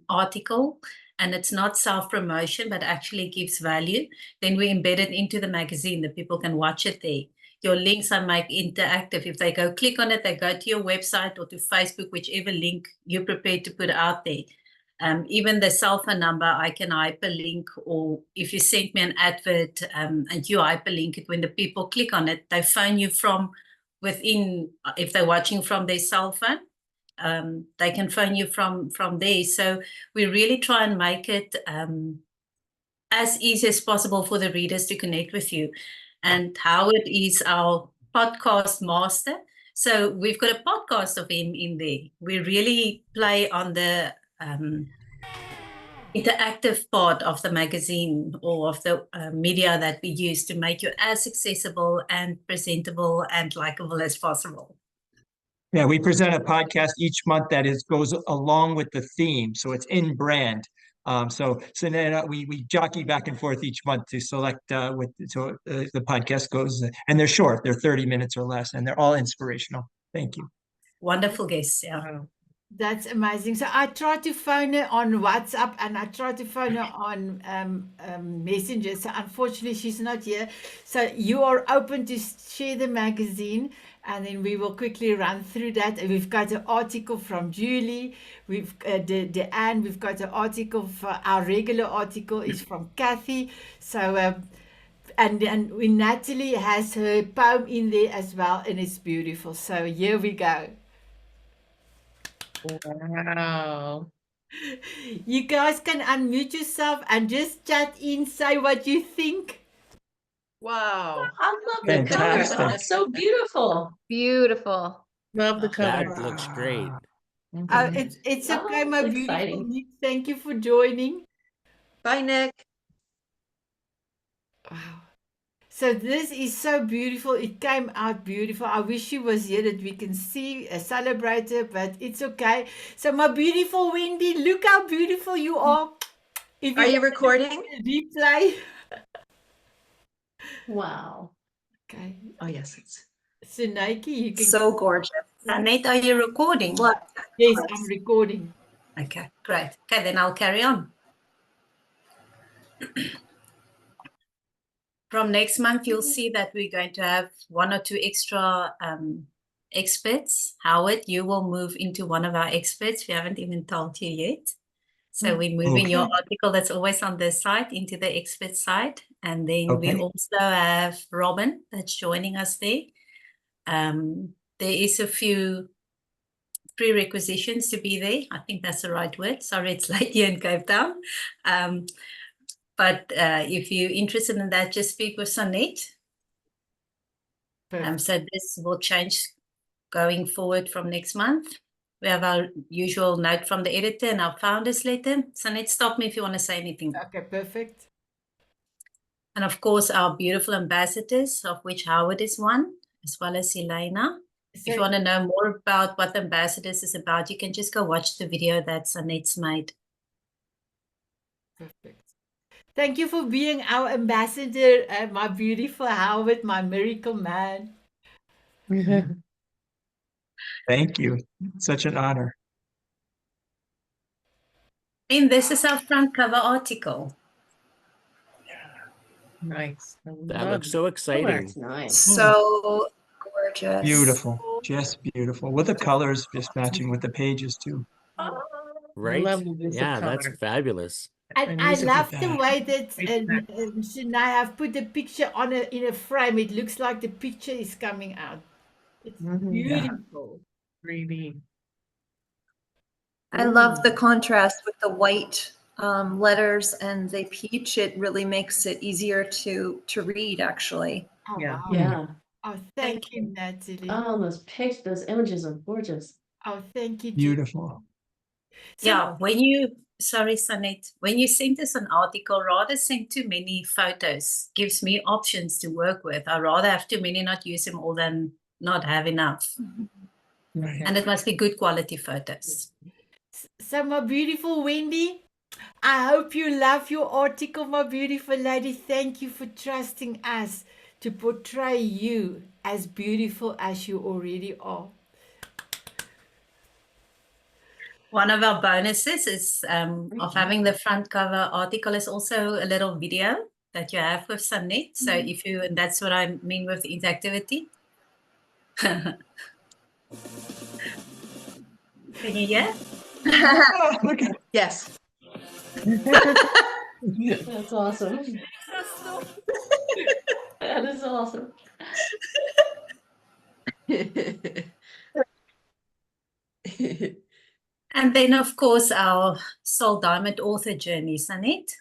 article and it's not self-promotion, but actually gives value, then we embed it into the magazine that people can watch it there. Your links I make interactive. If they go click on it, they go to your website or to Facebook, whichever link you're prepared to put out there. Even the cell phone number, I can hyperlink, or if you send me an advert and you hyperlink it, when the people click on it, they phone you from within, if they're watching from their cell phone, they can phone you from there. So we really try and make it as easy as possible for the readers to connect with you. And Howard is our podcast master. So we've got a podcast of him in there. We really play on the interactive part of the magazine or of the media that we use to make you as accessible and presentable and likable as possible. Yeah, we present a podcast each month that goes along with the theme. So it's in brand. So then we jockey back and forth each month to select the podcast goes, and they're short, they're 30 minutes or less, and they're all inspirational. Thank you. Wonderful guests. Yeah. Wow. That's amazing. So I tried to phone her on WhatsApp and I tried to phone her on Messenger. So unfortunately, she's not here. So you are open to share the magazine, and then we will quickly run through that. And we've got an article from Julie. We've Deanne. We've got an article for our regular article is from Kathy. So and Natalie has her poem in there as well, and it's beautiful. So here we go. Wow. You guys can unmute yourself and just chat in, say what you think. Wow. I love the colors on it. So beautiful. Beautiful. Love the That color. looks great. It's okay, Oh, my it's beautiful exciting. Nick. Thank you for joining. Bye, Nick. Wow. So this is so beautiful. It came out beautiful. I wish she was here that we can see, celebrate her, but it's okay. So my beautiful Wendy, look how beautiful you are. If Are you want recording? to replay. Wow. Okay. Oh, yes. It's So Nike, you can. So gorgeous. Annette, are you recording? What? Yes, I'm recording. Okay, great. Okay, then I'll carry on. From next month, you'll see that we're going to have 1 or 2 extra experts. Howard, you will move into one of our experts. We haven't even told you yet. So we're moving your Okay. article that's always on this side into the expert side. And then we Okay. also have Robin that's joining us there. There is a few prerequisitions to be there. I think that's the right word. Sorry, it's late here in Cape Town. But if you're interested in that, just speak with Sonette. So this will change going forward from next month. We have our usual note from the editor and our founders letter. Sonette, stop me if you want to say anything. Okay, perfect. And of course, our beautiful ambassadors, of which Howard is one, as well as Elena. If you want to know more about what the ambassadors is about, you can just go watch the video that Sonette's made. Perfect. Thank you for being our ambassador, my beautiful Howard, my miracle man. Thank you. Such an honor. And this is our front cover article. Nice. That looks so exciting. That's nice. So gorgeous. Beautiful. Just beautiful. With the colors just matching with the pages too. Right? love the use of Yeah, that's color. fabulous. And I love the way that Shania have put the picture on in a frame. It looks like the picture is coming out. It's beautiful. Really. I love the contrast with the white letters and the peach. It really makes it easier to read, actually. Oh, Yeah. wow. Yeah. Oh, thank you, Natalie. Oh, those pictures, those images are gorgeous. Oh, thank you. Beautiful. So, Yeah, sorry, Sonette, when you send us an article, rather send too many photos. Gives me options to work with. I rather have too many, not use them all than not have enough. Right. And it must be good quality photos. So, my beautiful Wendy, I hope you love your article, my beautiful lady. Thank you for trusting us to portray you as beautiful as you already are. One of our bonuses is of having the front cover article is also a little video that you have with Sonette. So if you, and that's what I mean with the interactivity. Can you hear? yes. That's awesome. That is awesome. And then, of course, our Soul Diamond author journey, Sonette.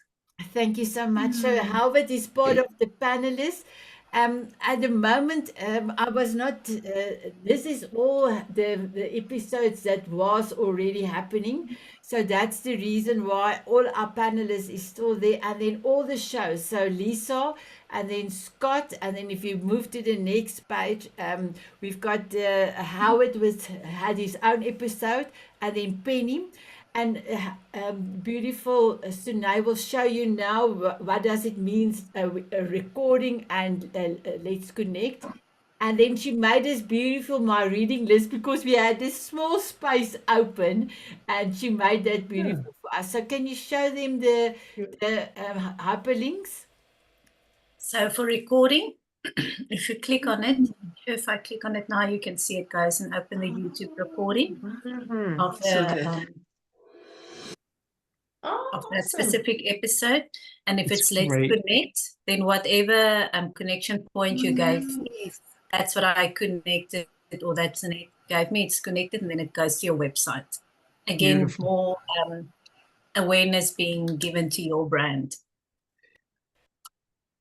Thank you so much. So Howard is part of the panelists. At the moment, I was not. This is all the episodes that was already happening. So that's the reason why all our panelists is still there, and then all the shows. So Lisa, and then Scott, and then if you move to the next page, we've got Howard had his own episode, and then Penny. And beautiful Sunay will show you now what does it mean, a recording and let's connect. And then she made this beautiful my reading list because we had this small space open, and she made that beautiful for us. So can you show them the hyperlinks? So for recording, if you click on it, if I click on it now, you can see it goes and open the YouTube recording of So the good. of that Awesome. specific episode. And if It's it's Let's great. Connect, then whatever connection point you gave me, that's what I connected, or that's Annette gave me, it's connected, and then it goes to your website. Again, Beautiful. more awareness being given to your brand.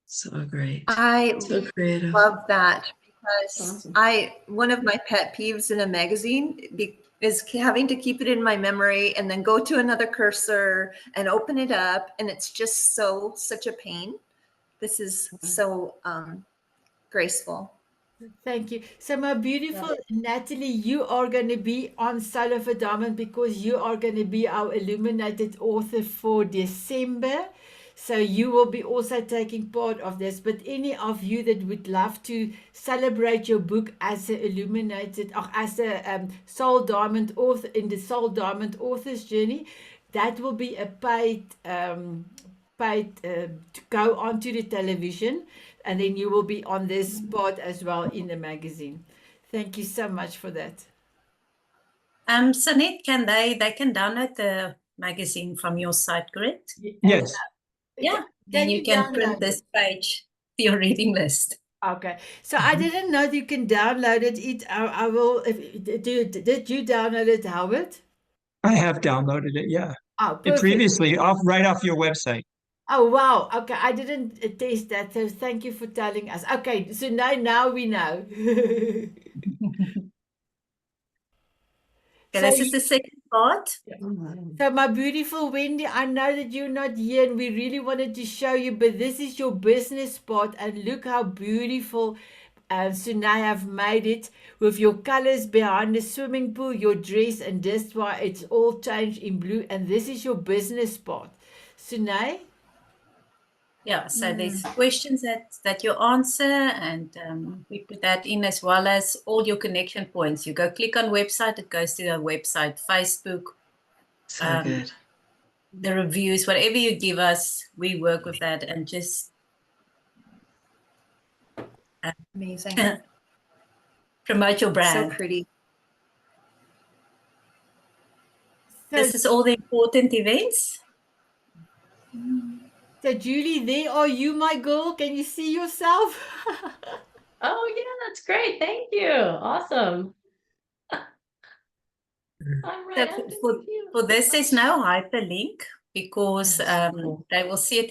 So great. I So creative. love that because Awesome. one of my pet peeves in a magazine is having to keep it in my memory and then go to another cursor and open it up, and it's just such a pain. This is so graceful. Thank you. So, my beautiful Natalie, you are going to be on Soul of a Diamond because you are going to be our illuminated author for December. So, you will be also taking part of this. But any of you that would love to celebrate your book as an illuminated, or as a Soul Diamond author in the Soul Diamond author's journey, that will be a paid to go onto the television, and then you will be on this spot as well in the magazine. Thank you so much for that. Sanette, they can download the magazine from your site, correct? Yes. Yeah. Then you can print this page to your reading list. Okay, so I didn't know that you can download it. I will. Did you download it, Howard? I have downloaded it, yeah. Oh, And perfect. previously, right off your website. Oh, wow. Okay, I didn't test that, so thank you for telling us. Okay, so now we know. Okay, this is the second part. So my beautiful Wendy, I know that you're not here and we really wanted to show you, but this is your business spot, and look how beautiful Sunay have made it with your colors behind the swimming pool, your dress, and that's why it's all changed in blue, and this is your business spot. Sunay? Yeah, so there's questions that you answer, and we put that in, as well as all your connection points. You go click on website, it goes to the website, Facebook. So good. The reviews, whatever you give us, we work with that and just Amazing. promote your brand. So pretty. This is all the important events. So Julie, there are you, my girl. Can you see yourself? Oh yeah, that's great. Thank you. Awesome. I'm right. For this, there's no hyperlink because they will see it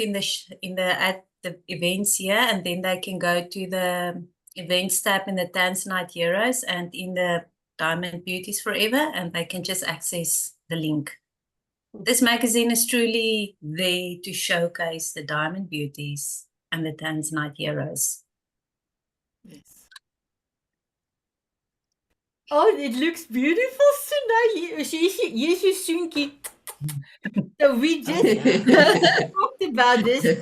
at the events here, and then they can go to the events tab in the Tanzanite Heroes and in the Diamond Beauties Forever, and they can just access the link. This magazine is truly there to showcase the Diamond Beauties and the Tanzanite Heroes. Yes. Oh, it looks beautiful, Sunay. Here's your Sunki. So we just talked about this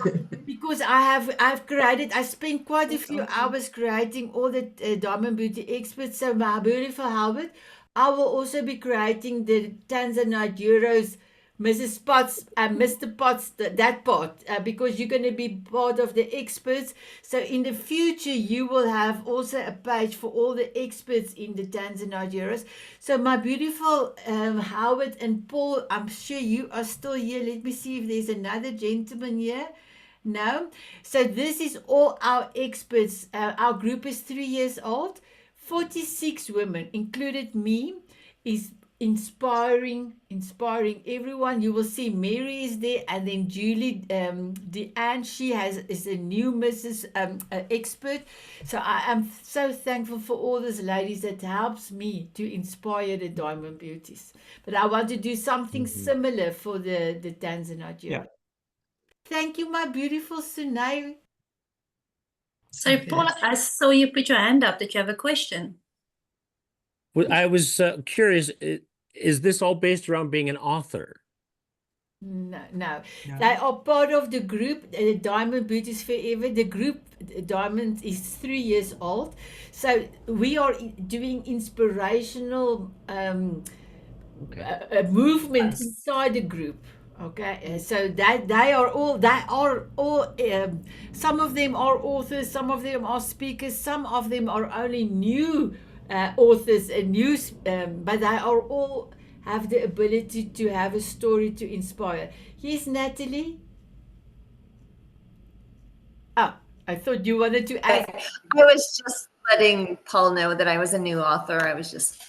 because I've created, I spent quite a few hours creating all the Diamond Beauty experts. So my beautiful Howard, I will also be creating the Tanzanite Euros, Mrs. Potts and Mr. Potts, that part, because you're going to be part of the experts. So in the future, you will have also a page for all the experts in the Tanzanite Euros. So my beautiful Howard and Paul, I'm sure you are still here. Let me see if there's another gentleman here. No. So this is all our experts. Our group is 3 years old. 46 women, included me, is inspiring everyone. You will see Mary is there, and then Julie Deanne, she is a new Mrs. Expert. So I am so thankful for all those ladies that helps me to inspire the Diamond Beauties. But I want to do something similar for the Tanzanite. Yeah. Thank you, my beautiful Sunay. So Paul, I saw you put your hand up. Did you have a question? Well, I was curious. is this all based around being an author? No, no. No. They are part of the group, Diamond Beauties Forever. The group Diamond is 3 years old. So we are doing inspirational movement inside the group. Okay, so that they are all some of them are authors, some of them are speakers, some of them are only new authors and news, but they are all have the ability to have a story to inspire. Yes, Natalie? Oh, I thought you wanted to add. I was just letting Paul know that I was a new author. I was just,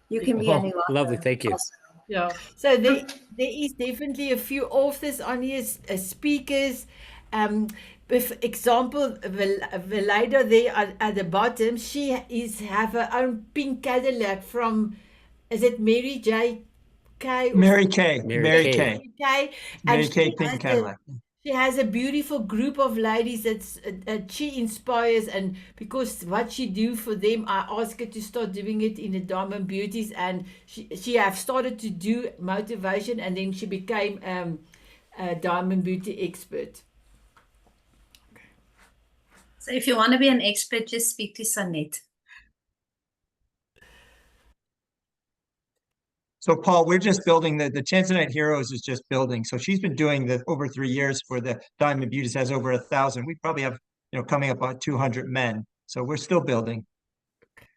you can be a new author. Lovely, thank you. Also. Yeah, so there is definitely a few authors on here, speakers. For example, Valida there at the bottom, she have her own pink Cadillac from, is it Mary J. K? Mary Kay. Mary Mary Kay. Kay. Kay, Mary and Kay Pink Cadillac. she has a beautiful group of ladies that she inspires, and because what she do for them, I asked her to start doing it in the Diamond Beauties, and she have started to do motivation, and then she became a Diamond Beauty expert. So if you want to be an expert, just speak to Sanette. So Paul, we're just building the Tanzanite Heroes is just building. So she's been doing the over 3 years for the Diamond Beauties, has over 1,000. We probably have, coming up on 200 men. So we're still building.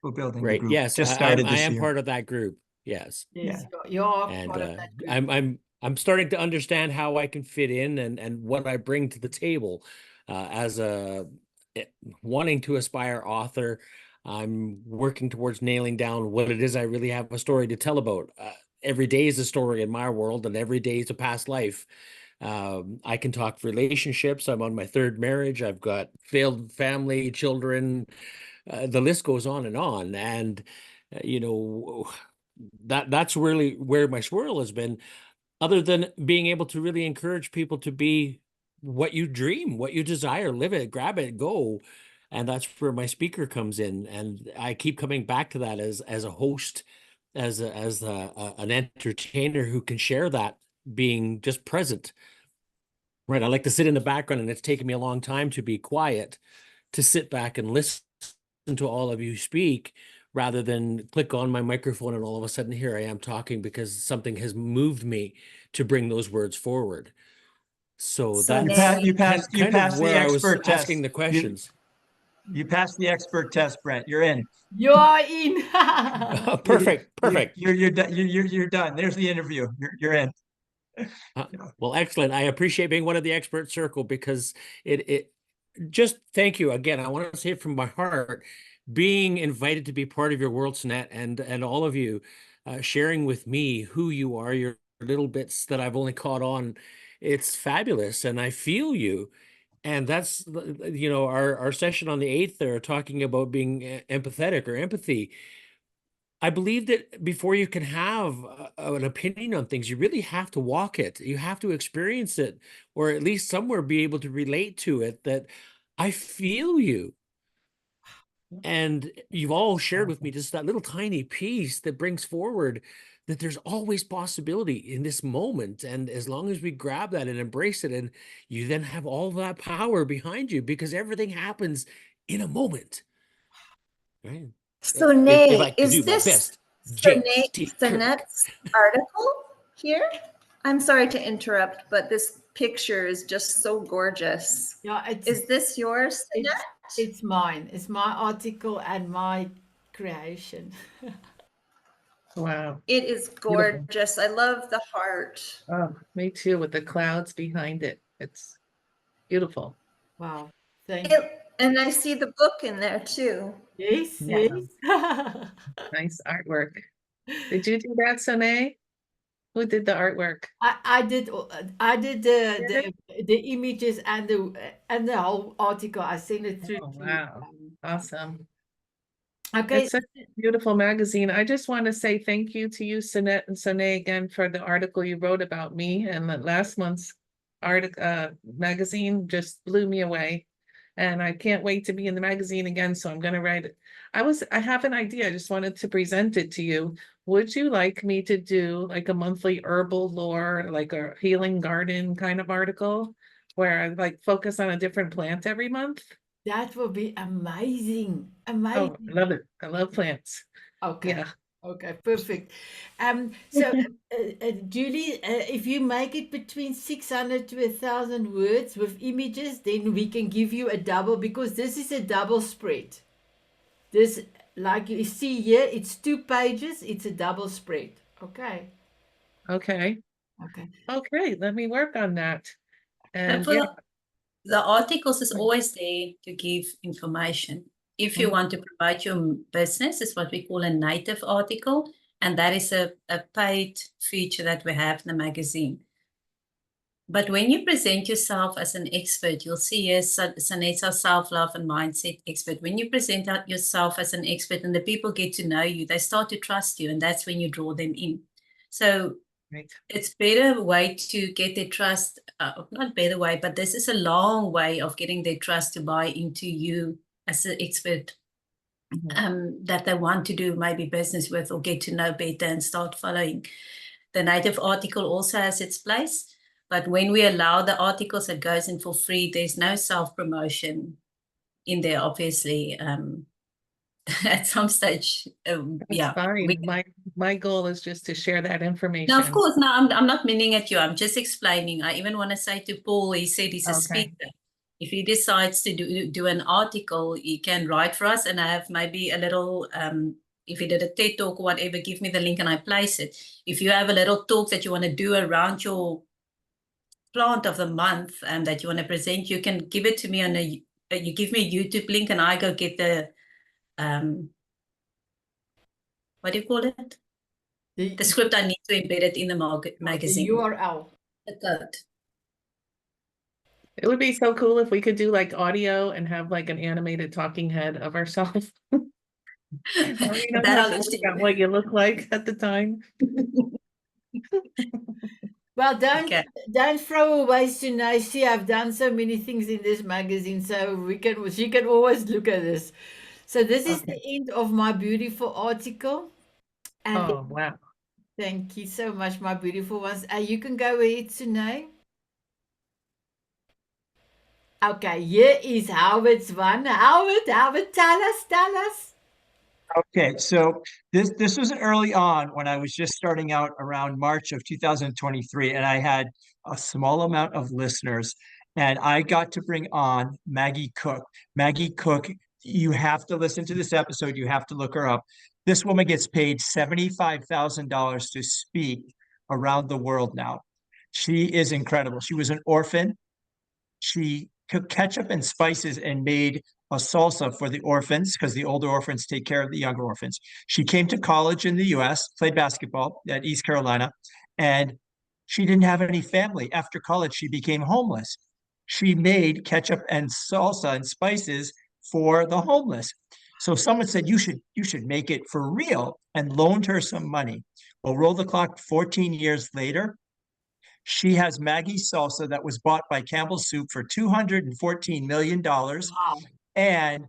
We're building the Right. group. Yes, Just I started this am year. part of that group. Yes. Yes, you're And part of that group. I'm starting to understand how I can fit in and what I bring to the table as a wanting to aspire author. I'm working towards nailing down what it is I really have a story to tell about. Every day is a story in my world, and every day is a past life. I can talk relationships. I'm on my 3rd marriage. I've got failed family, children. The list goes on and on. And that's really where my swirl has been, other than being able to really encourage people to be what you dream, what you desire, live it, grab it, go. And that's where my speaker comes in. And I keep coming back to that as a host, as an entertainer who can share that, being just present. Right. I like to sit in the background, and it's taken me a long time to be quiet, to sit back and listen to all of you speak, rather than click on my microphone and all of a sudden here I am talking because something has moved me to bring those words forward. So that's you passed where the I was expert test. asking the questions. You passed the expert test, Brent. You're in. You are in. Perfect. You're done. There's the interview. You're in. Well, excellent. I appreciate being one of the expert circle, because it just thank you again. I want to say it from my heart, being invited to be part of your world, Sanette, and all of you sharing with me who you are, your little bits that I've only caught on. It's fabulous, and I feel you. And that's, our session on the 8th there, talking about being empathetic or empathy. I believe that before you can have an opinion on things, you really have to walk it. You have to experience it, or at least somewhere be able to relate to it, that I feel you. And you've all shared with me just that little tiny piece that brings forward that there's always possibility in this moment. And as long as we grab that and embrace it, and you then have all that power behind you, because everything happens in a moment. Right? So, If I Nay, could do is my this best, James T. Kirk. Sanette's article here? I'm sorry to interrupt, but this picture is just so gorgeous. Yeah, is this yours, Sanette? It's mine. It's my article and my creation. Wow. It is gorgeous. I love the heart. Oh, me too, with the clouds behind it. It's beautiful. Wow. Thank you. And I see the book in there too. Yes, Yeah. yes. Nice artwork. Did you do that, Soné? Who did the artwork? I did the images and the whole article. I sent it through. Oh, wow. Awesome. Okay. It's such a beautiful magazine. I just want to say thank you to you, Sanette and Soné, again for the article you wrote about me. And last month's magazine just blew me away. And I can't wait to be in the magazine again, so I'm going to write it. I have an idea. I just wanted to present it to you. would you like me to do like a monthly herbal lore, like a healing garden kind of article where I like focus on a different plant every month? That will be amazing. Oh, I Amazing. love it. I love plants. Okay. Yeah. Okay, perfect. Julie, if you make it between 600 to 1,000 words with images, then we can give you a double, because this is a double spread. This, like you see here, it's 2 pages. It's a double spread. Okay. Okay. Okay. Okay. Let me work on that. And And for yeah, the articles is always there to give information. If you want to provide your business, it's what we call a native article, and that is a paid feature that we have in the magazine. But when you present yourself as an expert, you'll see here Sanetta, self-love and mindset expert. When you present out yourself as an expert and the people get to know you, they start to trust you, and that's when you draw them in. So it's better way to get their trust, not better way, but this is a long way of getting their trust to buy into you as an expert that they want to do maybe business with or get to know better and start following. The native article also has its place, but when we allow the articles that goes in for free, there's no self-promotion in there, obviously. At some stage, that's fine. My goal is just to share that information. No, of course, no, I'm not meaning at you. I'm just explaining. I even want to say to Paul, he said he's a speaker. If he decides to do an article, he can write for us, and I have maybe a little, if he did a TED talk or whatever, give me the link and I place it. If you have a little talk that you want to do around your plant of the month and that you want to present, you can give it to me on you give me a YouTube link and I go get the, what do you call it? The script I need to embed it in the magazine. The URL. The code. It would be so cool if we could do like audio and have like an animated talking head of ourselves. What you look like at the time. Well, don't throw away Sunay. See, I've done so many things in this magazine, so she can always look at this. So this is the end of my beautiful article. And wow. Thank you so much, my beautiful ones. You can go ahead, Sunay. Okay, here is Howard's one. Howard, tell us. Okay, so this was early on when I was just starting out around March of 2023, and I had a small amount of listeners, and I got to bring on Maggie Cook. Maggie Cook, you have to listen to this episode. You have to look her up. This woman gets paid $75,000 to speak around the world now. She is incredible. She was an orphan. She took ketchup and spices and made a salsa for the orphans, because the older orphans take care of the younger orphans. She came to college in the US, played basketball at East Carolina, and she didn't have any family. After college, she became homeless. She made ketchup and salsa and spices for the homeless. So someone said, you should make it for real, and loaned her some money. Well, roll the clock 14 years later, she has Maggie salsa that was bought by Campbell's Soup for $214 million. Wow. And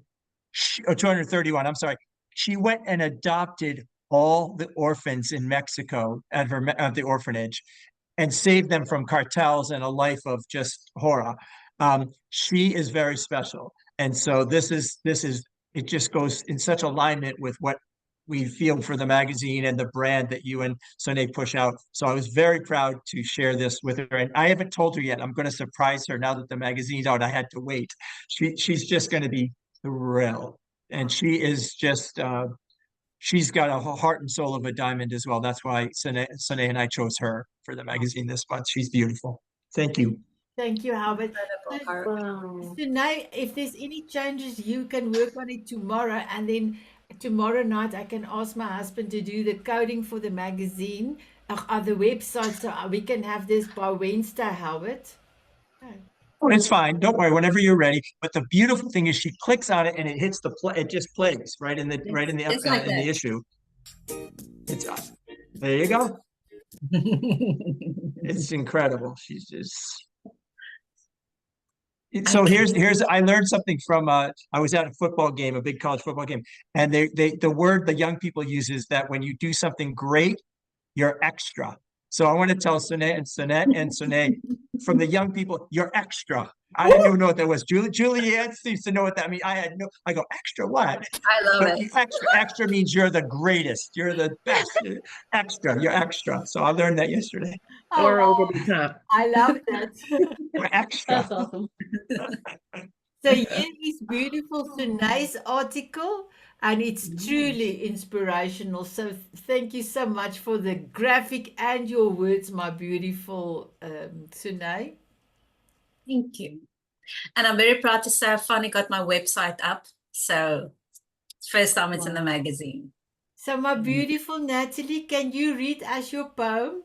231, I'm sorry. She went and adopted all the orphans in Mexico at the orphanage and saved them from cartels and a life of just horror. She is very special. And so this is it just goes in such alignment with what we feel for the magazine and the brand that you and Sunay push out. So I was very proud to share this with her. And I haven't told her yet. I'm going to surprise her now that the magazine's out. I had to wait. She's just going to be thrilled. And she is just, she's got a heart and soul of a diamond as well. That's why Sunay and I chose her for the magazine this month. She's beautiful. Thank you. Thank you, Howard. Wow. So now, if there's any changes, you can work on it tomorrow, and then tomorrow night I can ask my husband to do the coding for the magazine, the website, so we can have this by Wednesday, Howard. Oh, it's fine. Don't worry. Whenever you're ready. But the beautiful thing is, she clicks on it and it hits the play. It just plays right in the in the issue. It's there. You go. It's incredible. She's just. So here's I learned something from I was at a football game, a big college football game, and the word the young people use is that when you do something great, you're extra. So I want to tell Sunette from the young people, you're extra. I didn't even know what that was. Julianne seems to know what that means. I go, extra what? I love But it. extra means you're the greatest. You're the best. You're extra. So I learned that yesterday. Or Oh, over the top. I love that. We're extra. That's awesome. So here is beautiful Sunay's article, and it's truly inspirational. So thank you so much for the graphic and your words, my beautiful Sunay. Thank you. And I'm very proud to say I finally got my website up. So it's first time it's in the magazine. So my beautiful Natalie, can you read us your poem?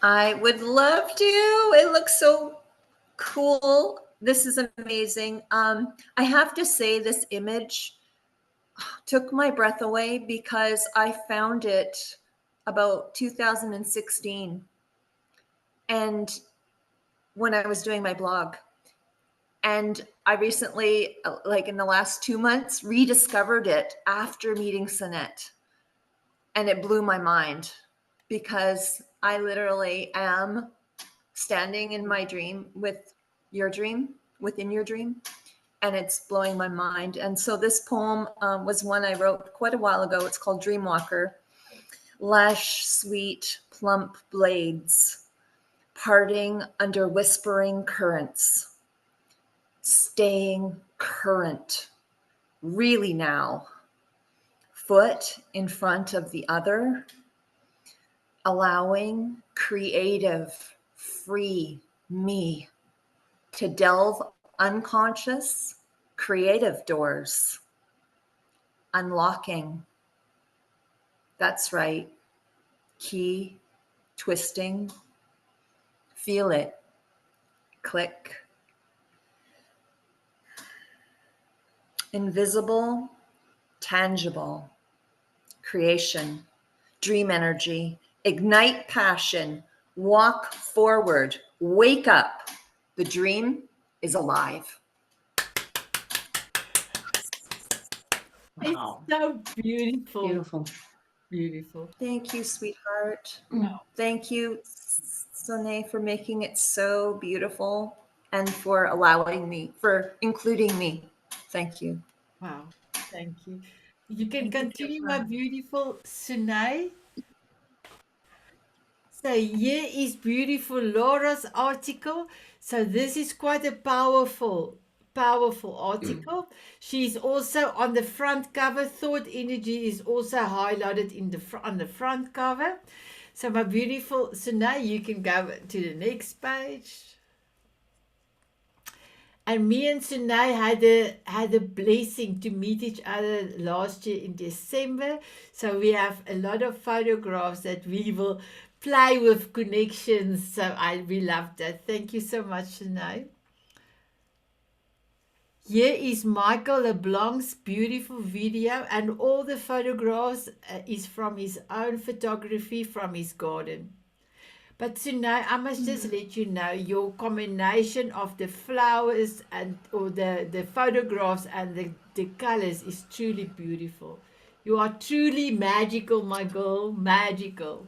I would love to. It looks so cool. This is amazing. I have to say this image took my breath away because I found it about 2016. And when I was doing my blog. And I recently, like in the last 2 months, rediscovered it after meeting Sunette. And it blew my mind because I literally am standing in my dream with your dream, within your dream. And it's blowing my mind. And so this poem was one I wrote quite a while ago. It's called Dreamwalker. Lush, sweet, plump blades, parting under whispering currents, staying current, really now, foot in front of the other, allowing creative, free me to delve unconscious, creative doors, unlocking. That's right. Key, twisting, feel it, click. Invisible, tangible, creation, dream energy, ignite passion, walk forward, wake up. The dream is alive. Wow. It's so beautiful. Beautiful. Beautiful. Thank you, sweetheart. Thank you, Soné, for making it so beautiful and for allowing me, for including me. Thank you. Wow. Thank you. You can continue, my beautiful Sunay. So here is beautiful Laura's article. So this is quite a powerful article. She's also on the front cover. Thought energy is also highlighted in on the front cover. So my beautiful Sunay, you can go to the next page. And me and Sunay had a blessing to meet each other last year in December. So we have a lot of photographs that we will play with connections. So we love that. Thank you so much, Sunay. Here is Michael LeBlanc's beautiful video, and all the photographs is from his own photography from his garden. But Sunay, I must just let you know, your combination of the flowers or the photographs and the colors is truly beautiful. You are truly magical, my girl, magical.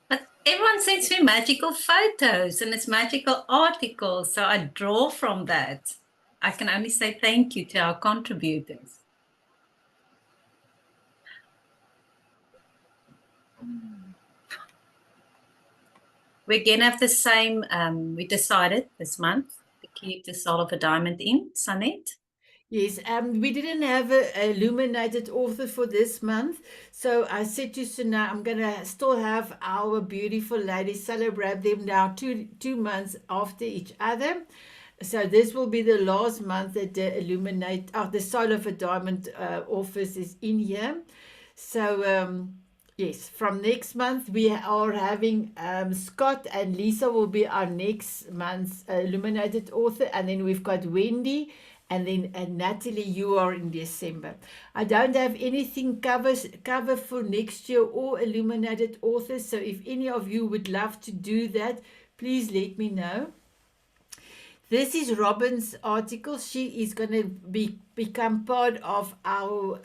But everyone sends me magical photos and it's magical articles, so I draw from that. I can only say thank you to our contributors. We're going to have the same, we decided this month to keep the Soul of a Diamond in, Sunette. Yes, we didn't have an illuminated author for this month. So I said to Sunay, I'm going to still have our beautiful ladies celebrate them now 2 months after each other. So this will be the last month that the Soul of a Diamond office is in here. So yes, from next month we are having Scott and Lisa will be our next month's illuminated author, and then we've got Wendy, and then Natalie, you are in December. I don't have anything cover for next year or illuminated authors, so if any of you would love to do that, please let me know. This is Robin's article. She is going to become part of our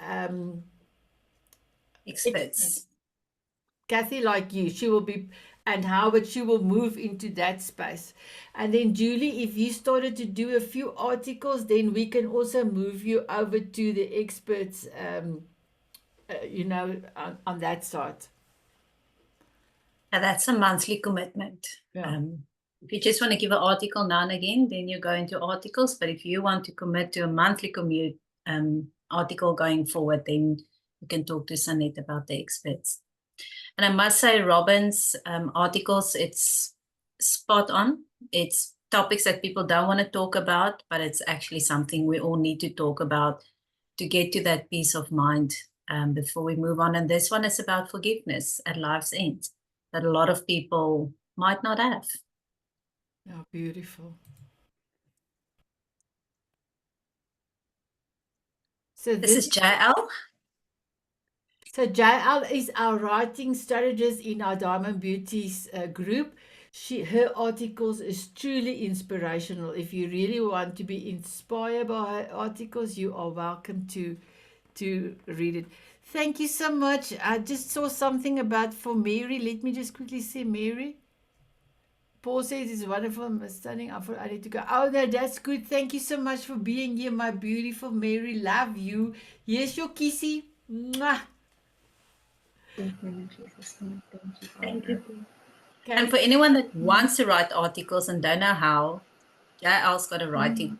Experts. Kathy, like you, she will be, and Howard, she will move into that space. And then Julie, if you started to do a few articles, then we can also move you over to the experts, on that side. And that's a monthly commitment. Yeah. If you just want to give an article now and again, then you go into articles. But if you want to commit to a monthly article going forward, then you can talk to Sanette about the experts. And I must say, Robin's articles, it's spot on. It's topics that people don't want to talk about, but it's actually something we all need to talk about to get to that peace of mind before we move on. And this one is about forgiveness at life's end that a lot of people might not have. Yeah, beautiful. So this is JL. So JL is our writing strategist in our Diamond Beauties group. Her articles is truly inspirational. If you really want to be inspired by her articles, you are welcome to read it. Thank you so much. I just saw something about for Mary. Let me just quickly say Mary. Paul says it's wonderful. I'm studying. I need to go. Oh, no, that's good. Thank you so much for being here, my beautiful Mary. Love you. Here's your kissy. Mwah. Thank you. And for anyone that wants to write articles and don't know how, JL's got a writing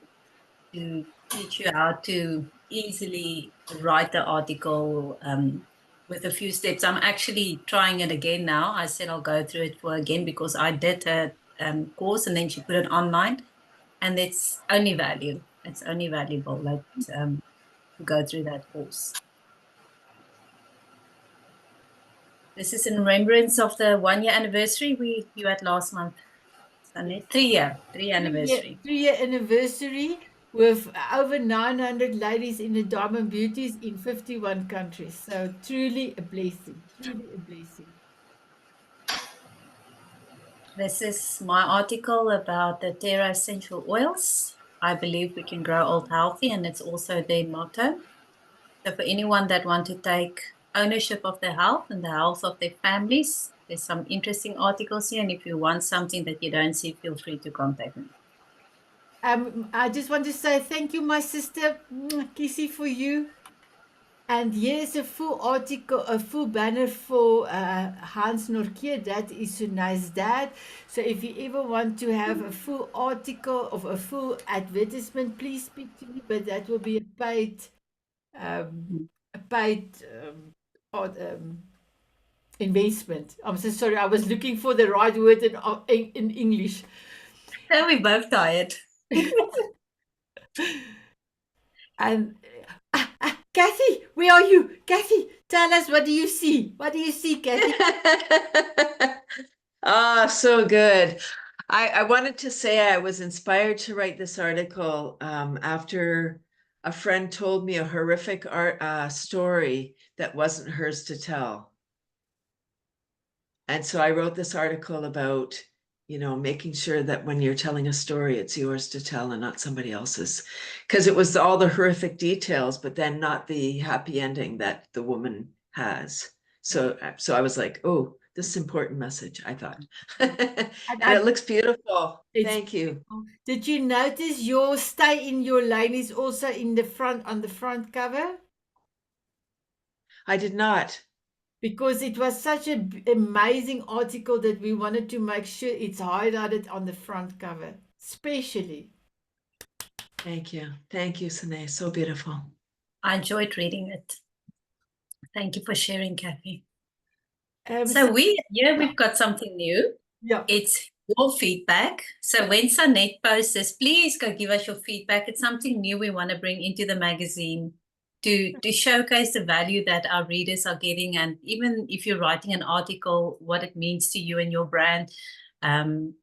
to teach you how to easily write the article with a few steps. I'm actually trying it again now. I said I'll go through it again because I did a course and then she put it online, and it's only value. It's only valuable to go through that course. This is in remembrance of the 1 year anniversary you had last month. Sanette. 3 year anniversary. 3 year anniversary with over 900 ladies in the Diamond Beauties in 51 countries. So truly a blessing. Truly a blessing. This is my article about the Terra essential oils. I believe we can grow old healthy, and it's also their motto. So for anyone that want to take ownership of their health and the health of their families, there's some interesting articles here. And if you want something that you don't see, feel free to contact me. I just want to say thank you, my sister. Kissy for you. And here's a full article, a full banner for Hans Norkier. That is so nice, Dad. So if you ever want to have a full article of a full advertisement, please speak to me. But that will be a paid investment. I'm so sorry. I was looking for the right word in English. And we both tired. And Kathy, where are you? Kathy, tell us, what do you see? What do you see, Kathy? So good. I wanted to say I was inspired to write this article after a friend told me a horrific story that wasn't hers to tell. And so I wrote this article about, making sure that when you're telling a story, it's yours to tell and not somebody else's. Because it was all the horrific details, but then not the happy ending that the woman has. So I was like, oh, this is an important message, I thought. And it looks beautiful. Thank you. Beautiful. Did you notice your Stay in Your Lane is also in the front, on the front cover? I did not. Because it was such an amazing article that we wanted to make sure it's highlighted on the front cover, especially. Thank you. Thank you, Sine. So beautiful. I enjoyed reading it. Thank you for sharing, Kathy. So we've got something new. Yeah. It's your feedback. So when Sanette posts this, please go give us your feedback. It's something new we want to bring into the magazine to showcase the value that our readers are getting. And even if you're writing an article, what it means to you and your brand. And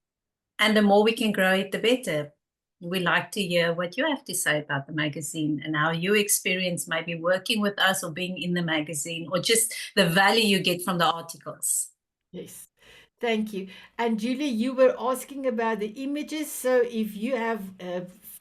the more we can grow it, the better. We like to hear what you have to say about the magazine and how you experience maybe working with us or being in the magazine, or just the value you get from the articles. Yes. Thank you. And Julie, you were asking about the images. So if you have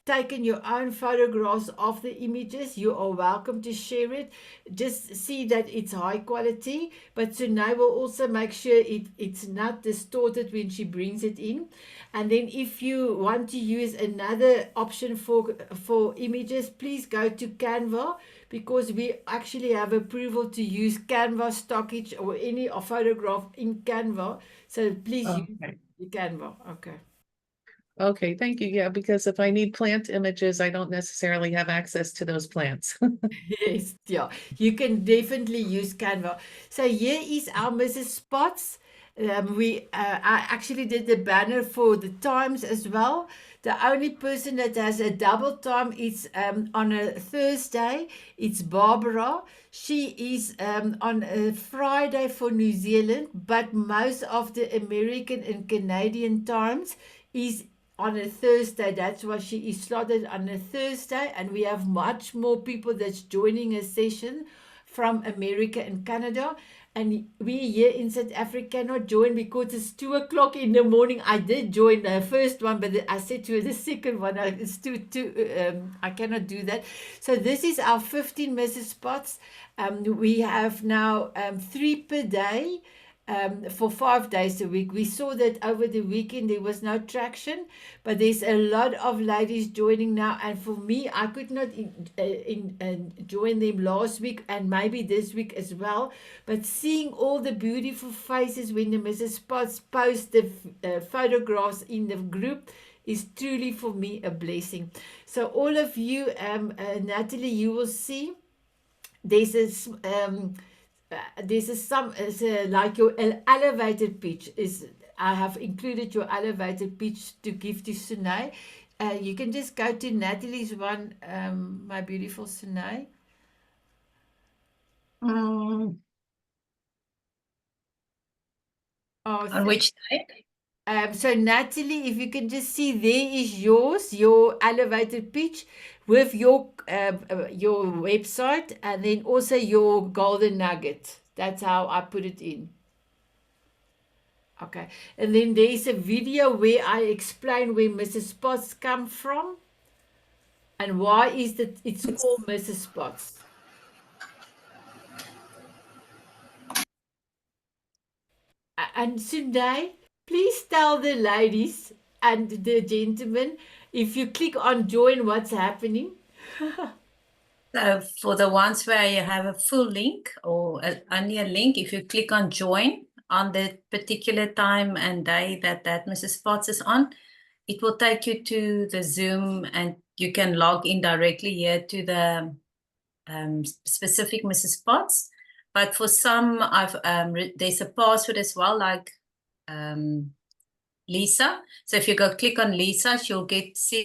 taken your own photographs of the images, you are welcome to share it. Just see that it's high quality. But Sunay will also make sure it's not distorted when she brings it in. And then if you want to use another option for images, please go to Canva, because we actually have approval to use Canva stockage or any photograph in Canva. So please use Okay. the Canva. Okay. Okay, thank you. Yeah, because if I need plant images, I don't necessarily have access to those plants. Yes, yeah. You can definitely use Canva. So here is our Mrs. Spots. I actually did the banner for the times as well. The only person that has a double time is on a Thursday. It's Barbara. She is on a Friday for New Zealand, but most of the American and Canadian times is on a Thursday. That's why she is slotted on a Thursday, and we have much more people that's joining a session from America and Canada. And we here in South Africa cannot join because it's 2 o'clock in the morning. I did join the first one, but I said to her the second one, it's I cannot do that. So this is our 15 Mrs. Spots. We have now 3 per day. For 5 days a week. We saw that over the weekend there was no traction, but there's a lot of ladies joining now. And for me, I could not join them last week and maybe this week as well. But seeing all the beautiful faces when the Mrs. Spots post the photographs in the group is truly for me a blessing. So all of you, Natalie, you will see there's like your elevated pitch is. I have included your elevated pitch to give to Sunay. You can just go to Natalie's one, my beautiful Sunay. On which day? So Natalie, if you can just see, there is yours, your elevated pitch with your website, and then also your golden nugget. That's how I put it in. Okay, and then there's a video where I explain where Mrs. Spots come from and why is that it's called Mrs. Spots. And Sunday, please tell the ladies and the gentlemen, if you click on join, what's happening. So for the ones where you have a full link or only a link, if you click on join on the particular time and day that Mrs. Spots is on, it will take you to the Zoom and you can log in directly here to the specific Mrs. Spots. But for some, there's a password as well, like Lisa. So if you go click on Lisa, she'll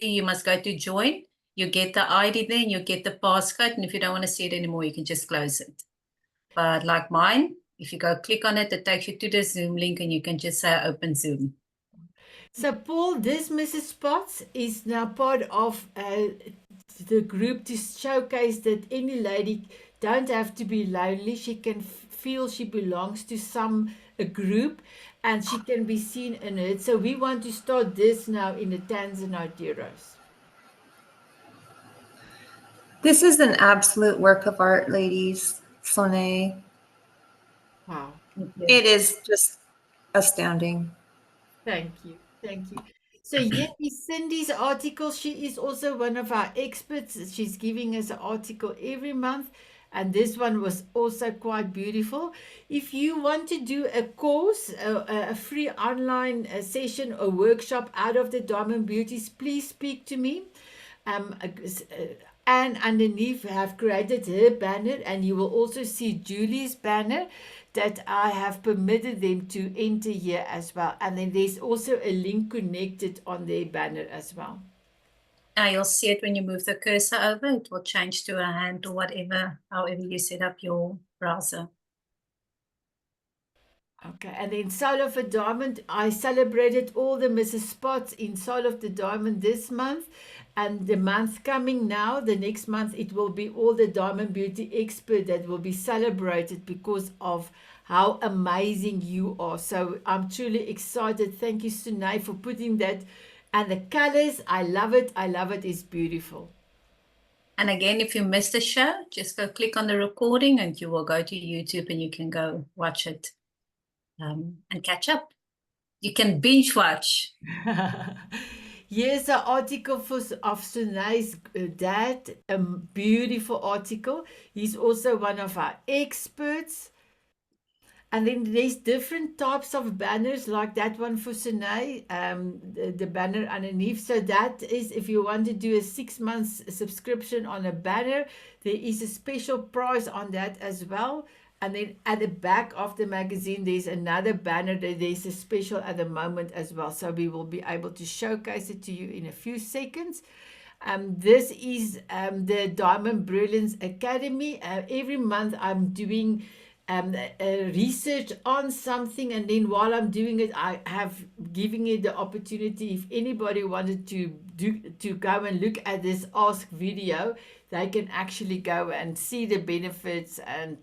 you must go to join. You get the ID there and you get the passcode. And if you don't want to see it anymore, you can just close it. But like mine, if you go click on it, it takes you to the Zoom link and you can just say open Zoom. So Paul, this Mrs. Spots is now part of the group to showcase that any lady don't have to be lonely. She can feel she belongs to a group and she can be seen in it. So we want to start this now in the Tanzanite Heroes. This is an absolute work of art, ladies. Soné. Wow. It is just astounding. Thank you. Thank you. So here is Cindy's article. She is also one of our experts. She's giving us an article every month. And this one was also quite beautiful. If you want to do a course, a free online session or workshop out of the Diamond Beauties, please speak to me. And underneath I have created her banner, and you will also see Julie's banner that I have permitted them to enter here as well. And then there's also a link connected on their banner as well. You'll see it when you move the cursor over. It will change to a hand or whatever, however you set up your browser. Okay, and then Soul of a Diamond, I celebrated all the Mrs. Spots in Soul of the Diamond this month. And the month coming now, the next month, it will be all the Diamond Beauty expert that will be celebrated because of how amazing you are. So I'm truly excited. Thank you, Sunay, for putting that. And the colors, I love it. I love it. It's beautiful. And again, if you missed the show, just go click on the recording and you will go to YouTube and you can go watch it and catch up. You can binge watch. Here's an article of Sunay's dad, a beautiful article. He's also one of our experts. And then there's different types of banners, like that one for Sunay, the banner underneath. So that is, if you want to do a 6 months subscription on a banner, there is a special price on that as well. And then at the back of the magazine, there's another banner that there's a special at the moment as well. So we will be able to showcase it to you in a few seconds. This is the Diamond Brilliance Academy. Every month I'm doing research on something, and then while I'm doing it, I have giving it the opportunity, if anybody wanted to go and look at this ask video, they can actually go and see the benefits, and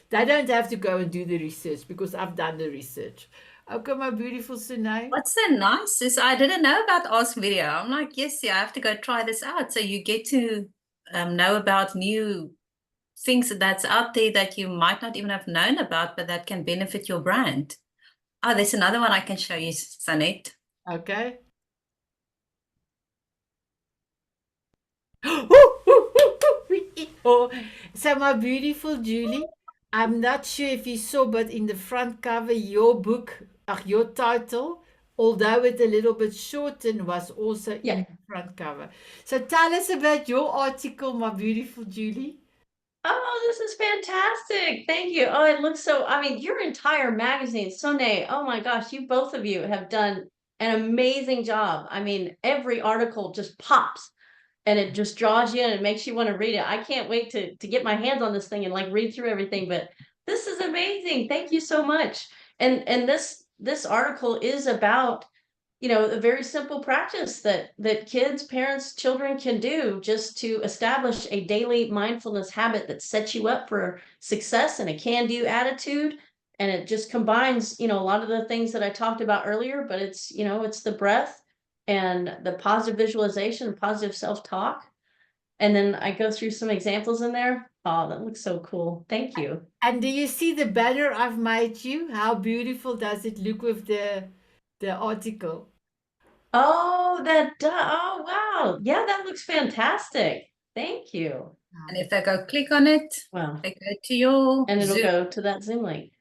they don't have to go and do the research because I've done the research. Okay, my beautiful Sunay. What's so nice is I didn't know about Ask Video. I'm like, yes, yeah, I have to go try this out. So you get to know about new things that's out there that you might not even have known about, but that can benefit your brand. Oh, there's another one I can show you, Sanette. Okay. Oh, so my beautiful Julie, I'm not sure if you saw, but in the front cover, your book, your title, although it's a little bit shortened, was also in the front cover. So tell us about your article, my beautiful Julie. Oh, this is fantastic. Thank you. Oh, it looks so, I mean, your entire magazine, Sonia, oh my gosh, you both of you have done an amazing job. I mean, every article just pops and it just draws you in and makes you want to read it. I can't wait to get my hands on this thing and like read through everything, but this is amazing. Thank you so much. And this article is about, you know, a very simple practice that kids, parents, children can do just to establish a daily mindfulness habit that sets you up for success and a can-do attitude. And it just combines, you know, a lot of the things that I talked about earlier, but it's, you know, it's the breath and the positive visualization, positive self-talk. And then I go through some examples in there. Oh, that looks so cool. Thank you. And do you see the banner I've made you? How beautiful does it look with the article? Oh, oh, wow. Yeah, that looks fantastic. Thank you. And if they go click on it, wow, they go to your and it'll Zoom. go to that Zoom link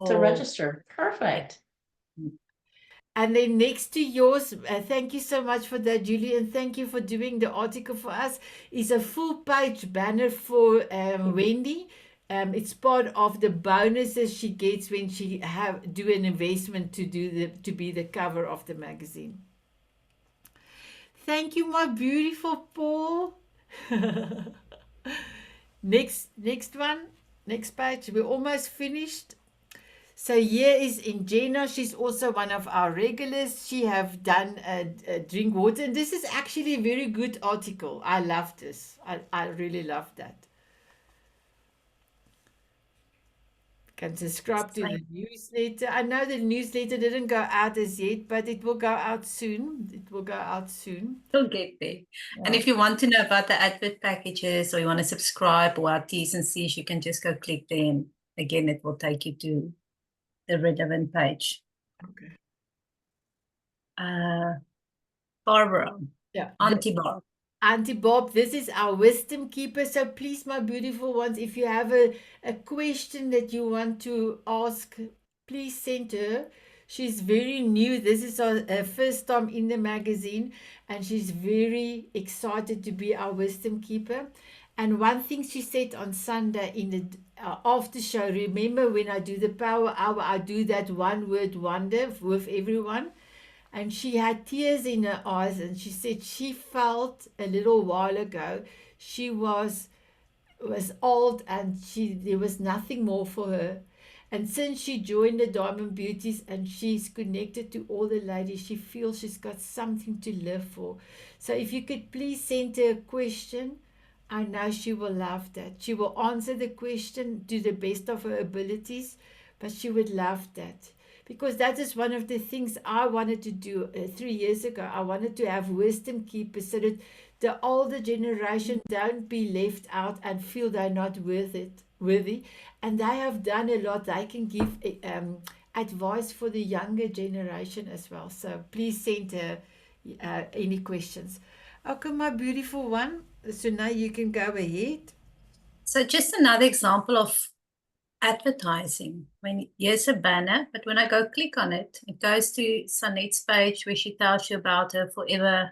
to register. Perfect. And then next to yours, thank you so much for that, Julie, and thank you for doing the article for us, is a full page banner for Wendy. It's part of the bonuses she gets when she do an investment to be the cover of the magazine. Thank you, my beautiful Paul. Next one, next page. We're almost finished. So here is in Jenna. She's also one of our regulars. She have done drink water, and this is actually a very good article. I love this. I really love that. Can subscribe to the newsletter. I know the newsletter didn't go out as yet, but it will go out soon. It will go out soon. It'll get there. Yeah. And if you want to know about the advert packages or you want to subscribe or our T's and C's, you can just go click there, and again, it will take you to the relevant page. Okay. Barbara. Yeah. Auntie Barb. Auntie Bob, this is our wisdom keeper. So please, my beautiful ones, if you have a question that you want to ask, please send her. She's very new. This is her first time in the magazine, and she's very excited to be our wisdom keeper. And one thing she said on Sunday in the after show, remember when I do the power hour, I do that one word wonder with everyone. And she had tears in her eyes, and she said she felt a little while ago she was was old and there was nothing more for her. And since she joined the Diamond Beauties and she's connected to all the ladies, she feels she's got something to live for. So if you could please send her a question, I know she will love that. She will answer the question to the best of her abilities, but she would love that. Because that is one of the things I wanted to do 3 years ago. I wanted to have wisdom keepers so that the older generation don't be left out and feel they're not worthy. And they have done a lot. They can give advice for the younger generation as well. So please send her any questions. Okay, my beautiful one. So now you can go ahead. So just another example of advertising. When here's a banner, but when I go click on it, it goes to Sanet's page where she tells you about her forever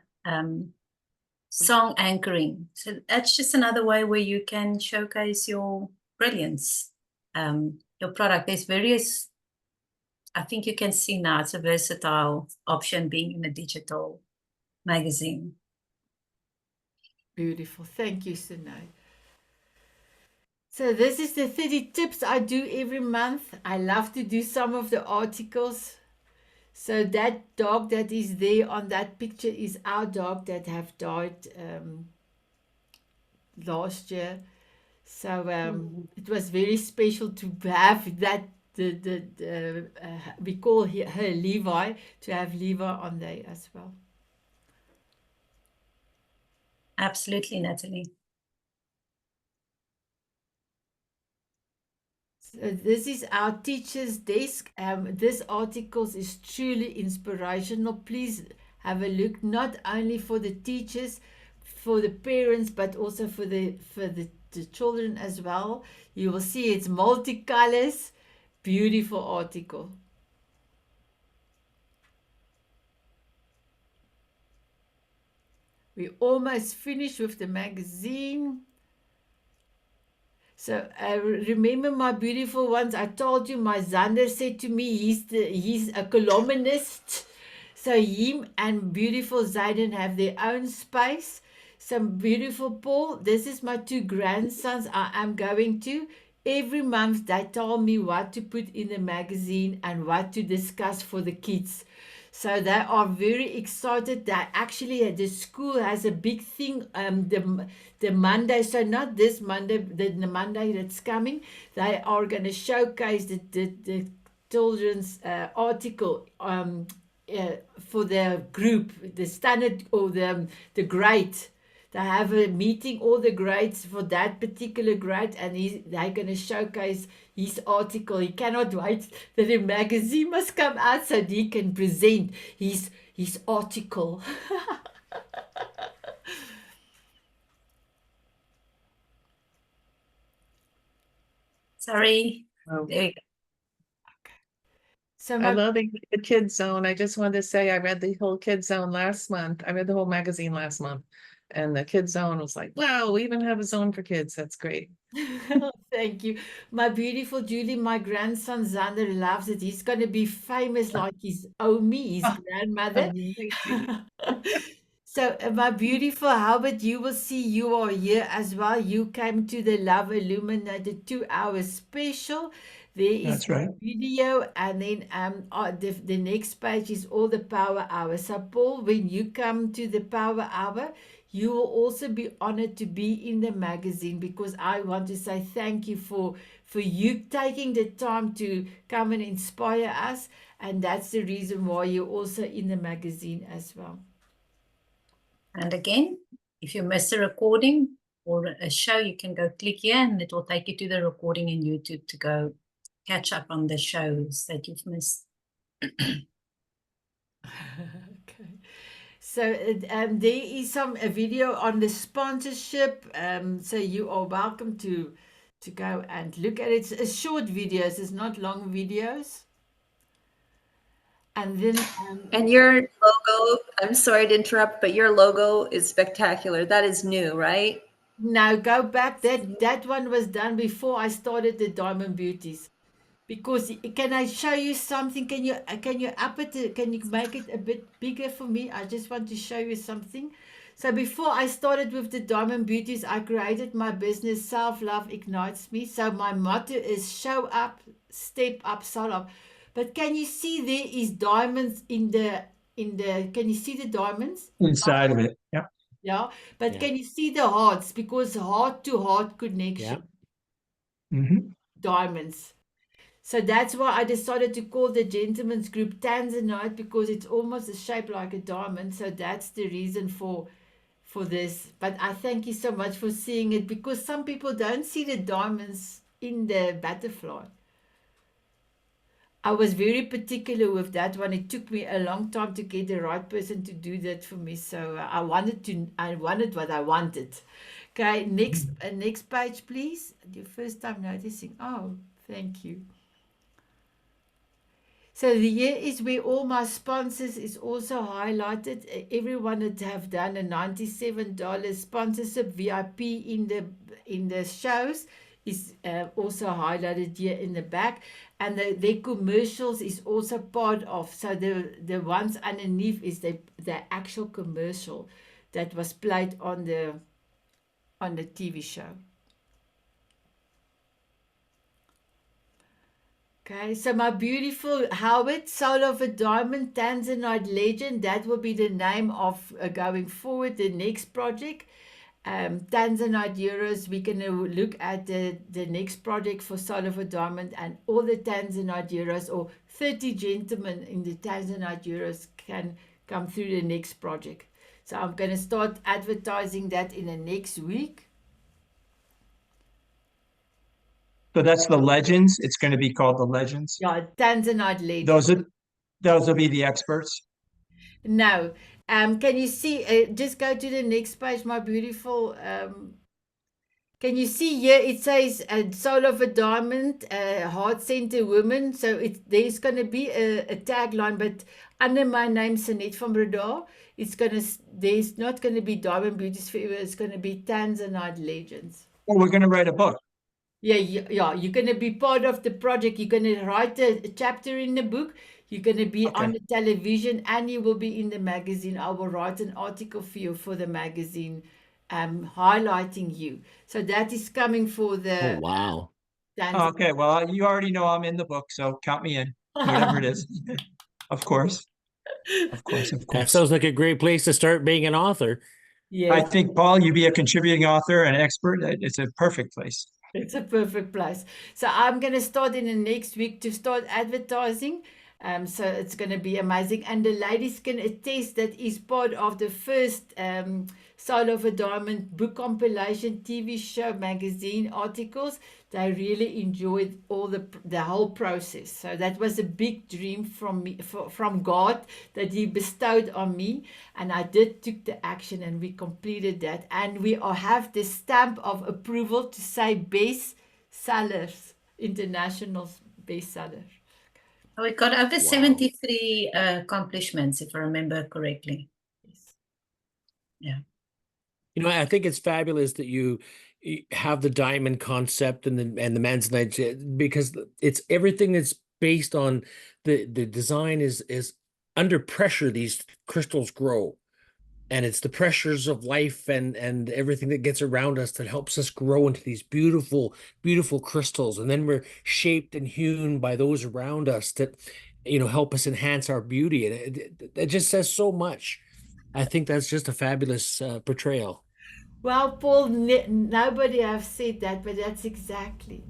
song anchoring. So that's just another way where you can showcase your brilliance, your product. There's various, I think you can see now it's a versatile option being in a digital magazine. Beautiful. Thank you, Sunay. So this is the 30 tips I do every month. I love to do some of the articles. So that dog that is there on that picture is our dog that have died last year. So it was very special to have that. We call her Levi, to have Levi on there as well. Absolutely, Natalie. So this is our teacher's desk. This article is truly inspirational. Please have a look, not only for the teachers, for the parents, but also for the children as well. You will see it's multicolors. Beautiful article. We almost finished with the magazine. So remember, my beautiful ones, I told you my Xander said to me he's a columnist. So him and beautiful Zayden have their own space. Some beautiful Paul. This is my two grandsons I am going to. Every month they tell me what to put in the magazine and what to discuss for the kids. So they are very excited that actually the school has a big thing the Monday, so not this Monday, the Monday that's coming, they are going to showcase the children's article for the group, the standard or the grade. They have a meeting, all the grades for that particular grade, and they're going to showcase his article. He cannot wait that the magazine must come out so that he can present his article. Sorry. Oh. There you go. So I love the Kids Zone. I just wanted to say I read the whole Kids Zone last month. I read the whole magazine last month. And the Kids Zone was like, wow, we even have a zone for kids. That's great. Thank you. My beautiful Julie, my grandson Xander loves it. He's going to be famous like his Omi, his grandmother. So, my beautiful Albert, you will see you are here as well. You came to the Love Illuminated 2 hour special. There is That's right. video, and then the next page is all the power hour. So, Paul, when you come to the power hour, you will also be honored to be in the magazine, because I want to say thank you for you taking the time to come and inspire us, and that's the reason why you're also in the magazine as well. And again, if you miss a recording or a show, you can go click here and it will take you to the recording in YouTube to go catch up on the shows that you've missed. Okay. So there is a video on the sponsorship. So you are welcome to go and look at it. It's short videos. It's not long videos. And then and your logo, I'm sorry to interrupt, but your logo is spectacular. That is new, right? Now go back. That one was done before I started the Diamond Beauties. Because can I show you something? Can you up it? Can you make it a bit bigger for me? I just want to show you something. So before I started with the Diamond Beauties, I created my business, Self Love Ignites Me. So my motto is show up, step up, soul up. But can you see there is diamonds can you see the diamonds? Inside of it. Yeah. Yeah. But Yeah. can you see the hearts? Because heart to heart connection, Mm-hmm. diamonds. So that's why I decided to call the gentleman's group Tanzanite, because it's almost shaped like a diamond. So that's the reason for this. But I thank you so much for seeing it, because some people don't see the diamonds in the butterfly. I was very particular with that one. It took me a long time to get the right person to do that for me. So I wanted what I wanted. Okay, next page, please. Your first time noticing. Oh, thank you. So the year is where all my sponsors is also highlighted. Everyone that have done a $97 sponsorship VIP in the shows is also highlighted here in the back, and their commercials is also part of. So the ones underneath is the actual commercial that was played on the TV show. Okay, so my beautiful Howard, Soul of a Diamond, Tanzanite Legend, that will be the name of going forward, the next project. Tanzanite Euros, we're going to look at the next project for Soul of a Diamond, and all the Tanzanite Euros, or 30 gentlemen in the Tanzanite Euros, can come through the next project. So I'm going to start advertising that in the next week. So that's the legends. It's going to be called the legends. Yeah, Tanzanite Legends. Those will be the experts. No. Can you see, just go to the next page, my beautiful, can you see here, it says Soul of a Diamond, Heart Center Woman. So there's going to be a tagline, but under my name, Sanette van Breda, there's not going to be Diamond Beauties Forever. It's going to be Tanzanite Legends. Well, we're going to write a book. Yeah, you're going to be part of the project. You're going to write a chapter in the book. You're going to be on the television, and you will be in the magazine. I will write an article for you for the magazine, highlighting you. So that is coming for the. Oh, wow. Okay, well, you already know I'm in the book, so count me in, whatever it is. Of course. Of course, of That course. sounds like a great place to start being an author. Yeah. I think, Paul, you be a contributing author and expert. It's a perfect place. It's a perfect place. So I'm going to start in the next week to start advertising. So it's going to be amazing. And the ladies can attest that is part of the first Soul of a Diamond book compilation, TV show, magazine articles. They really enjoyed all the whole process. So that was a big dream from me, from God, that He bestowed on me, and I took the action, and we completed that. And we have the stamp of approval to say best sellers, international bestsellers. We got over 73 accomplishments, if I remember correctly. Yes. Yeah. You know, I think it's fabulous that you have the diamond concept and the Manzanite, because it's everything that's based on the design is under pressure. These crystals grow, and it's the pressures of life and everything that gets around us that helps us grow into these beautiful crystals, and then we're shaped and hewn by those around us that, you know, help us enhance our beauty, and it just says so much. I think that's just a fabulous portrayal. Well, Paul, nobody have said that, but that's exactly.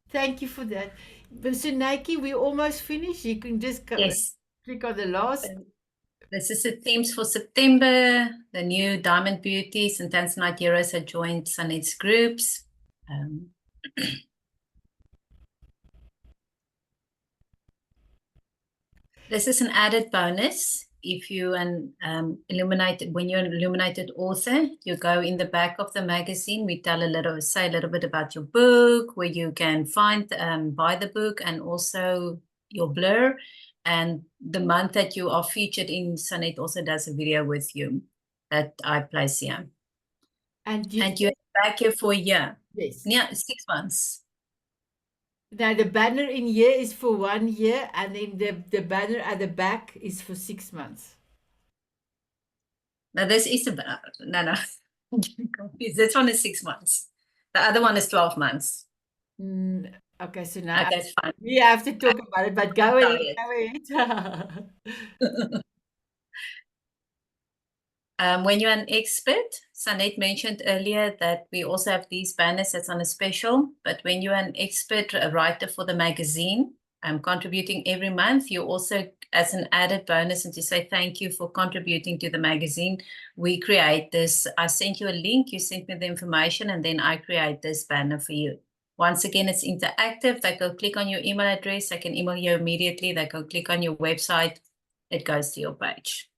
Thank you for that. But so Nike, we almost finished. You can just click on the last. This is the themes for September. The new Diamond Beauties and Tanzanite Heroes have joined Sanette's groups. This is an added bonus. If you when you're an illuminated author, you go in the back of the magazine. We say a little bit about your book, where you can find buy the book, and also your blur. And the month that you are featured in, Sanette also does a video with you that I place here. And you're back here for a year. Yes. Yeah, 6 months. Now the banner in here is for 1 year, and then the banner at the back is for 6 months. No, this is about, no. This one is 6 months. The other one is 12 months. Okay, so now Okay, it's fine. we have to talk about it, but go ahead, Sorry. go ahead. When you're an expert, Sanet mentioned earlier that we also have these banners that's on a special, but when you're an expert writer for the magazine, I'm contributing every month. You also, as an added bonus, and to say thank you for contributing to the magazine, we create this. I sent you a link, you sent me the information, and then I create this banner for you. Once again, it's interactive. They go click on your email address. I can email you immediately. They go click on your website. It goes to your page.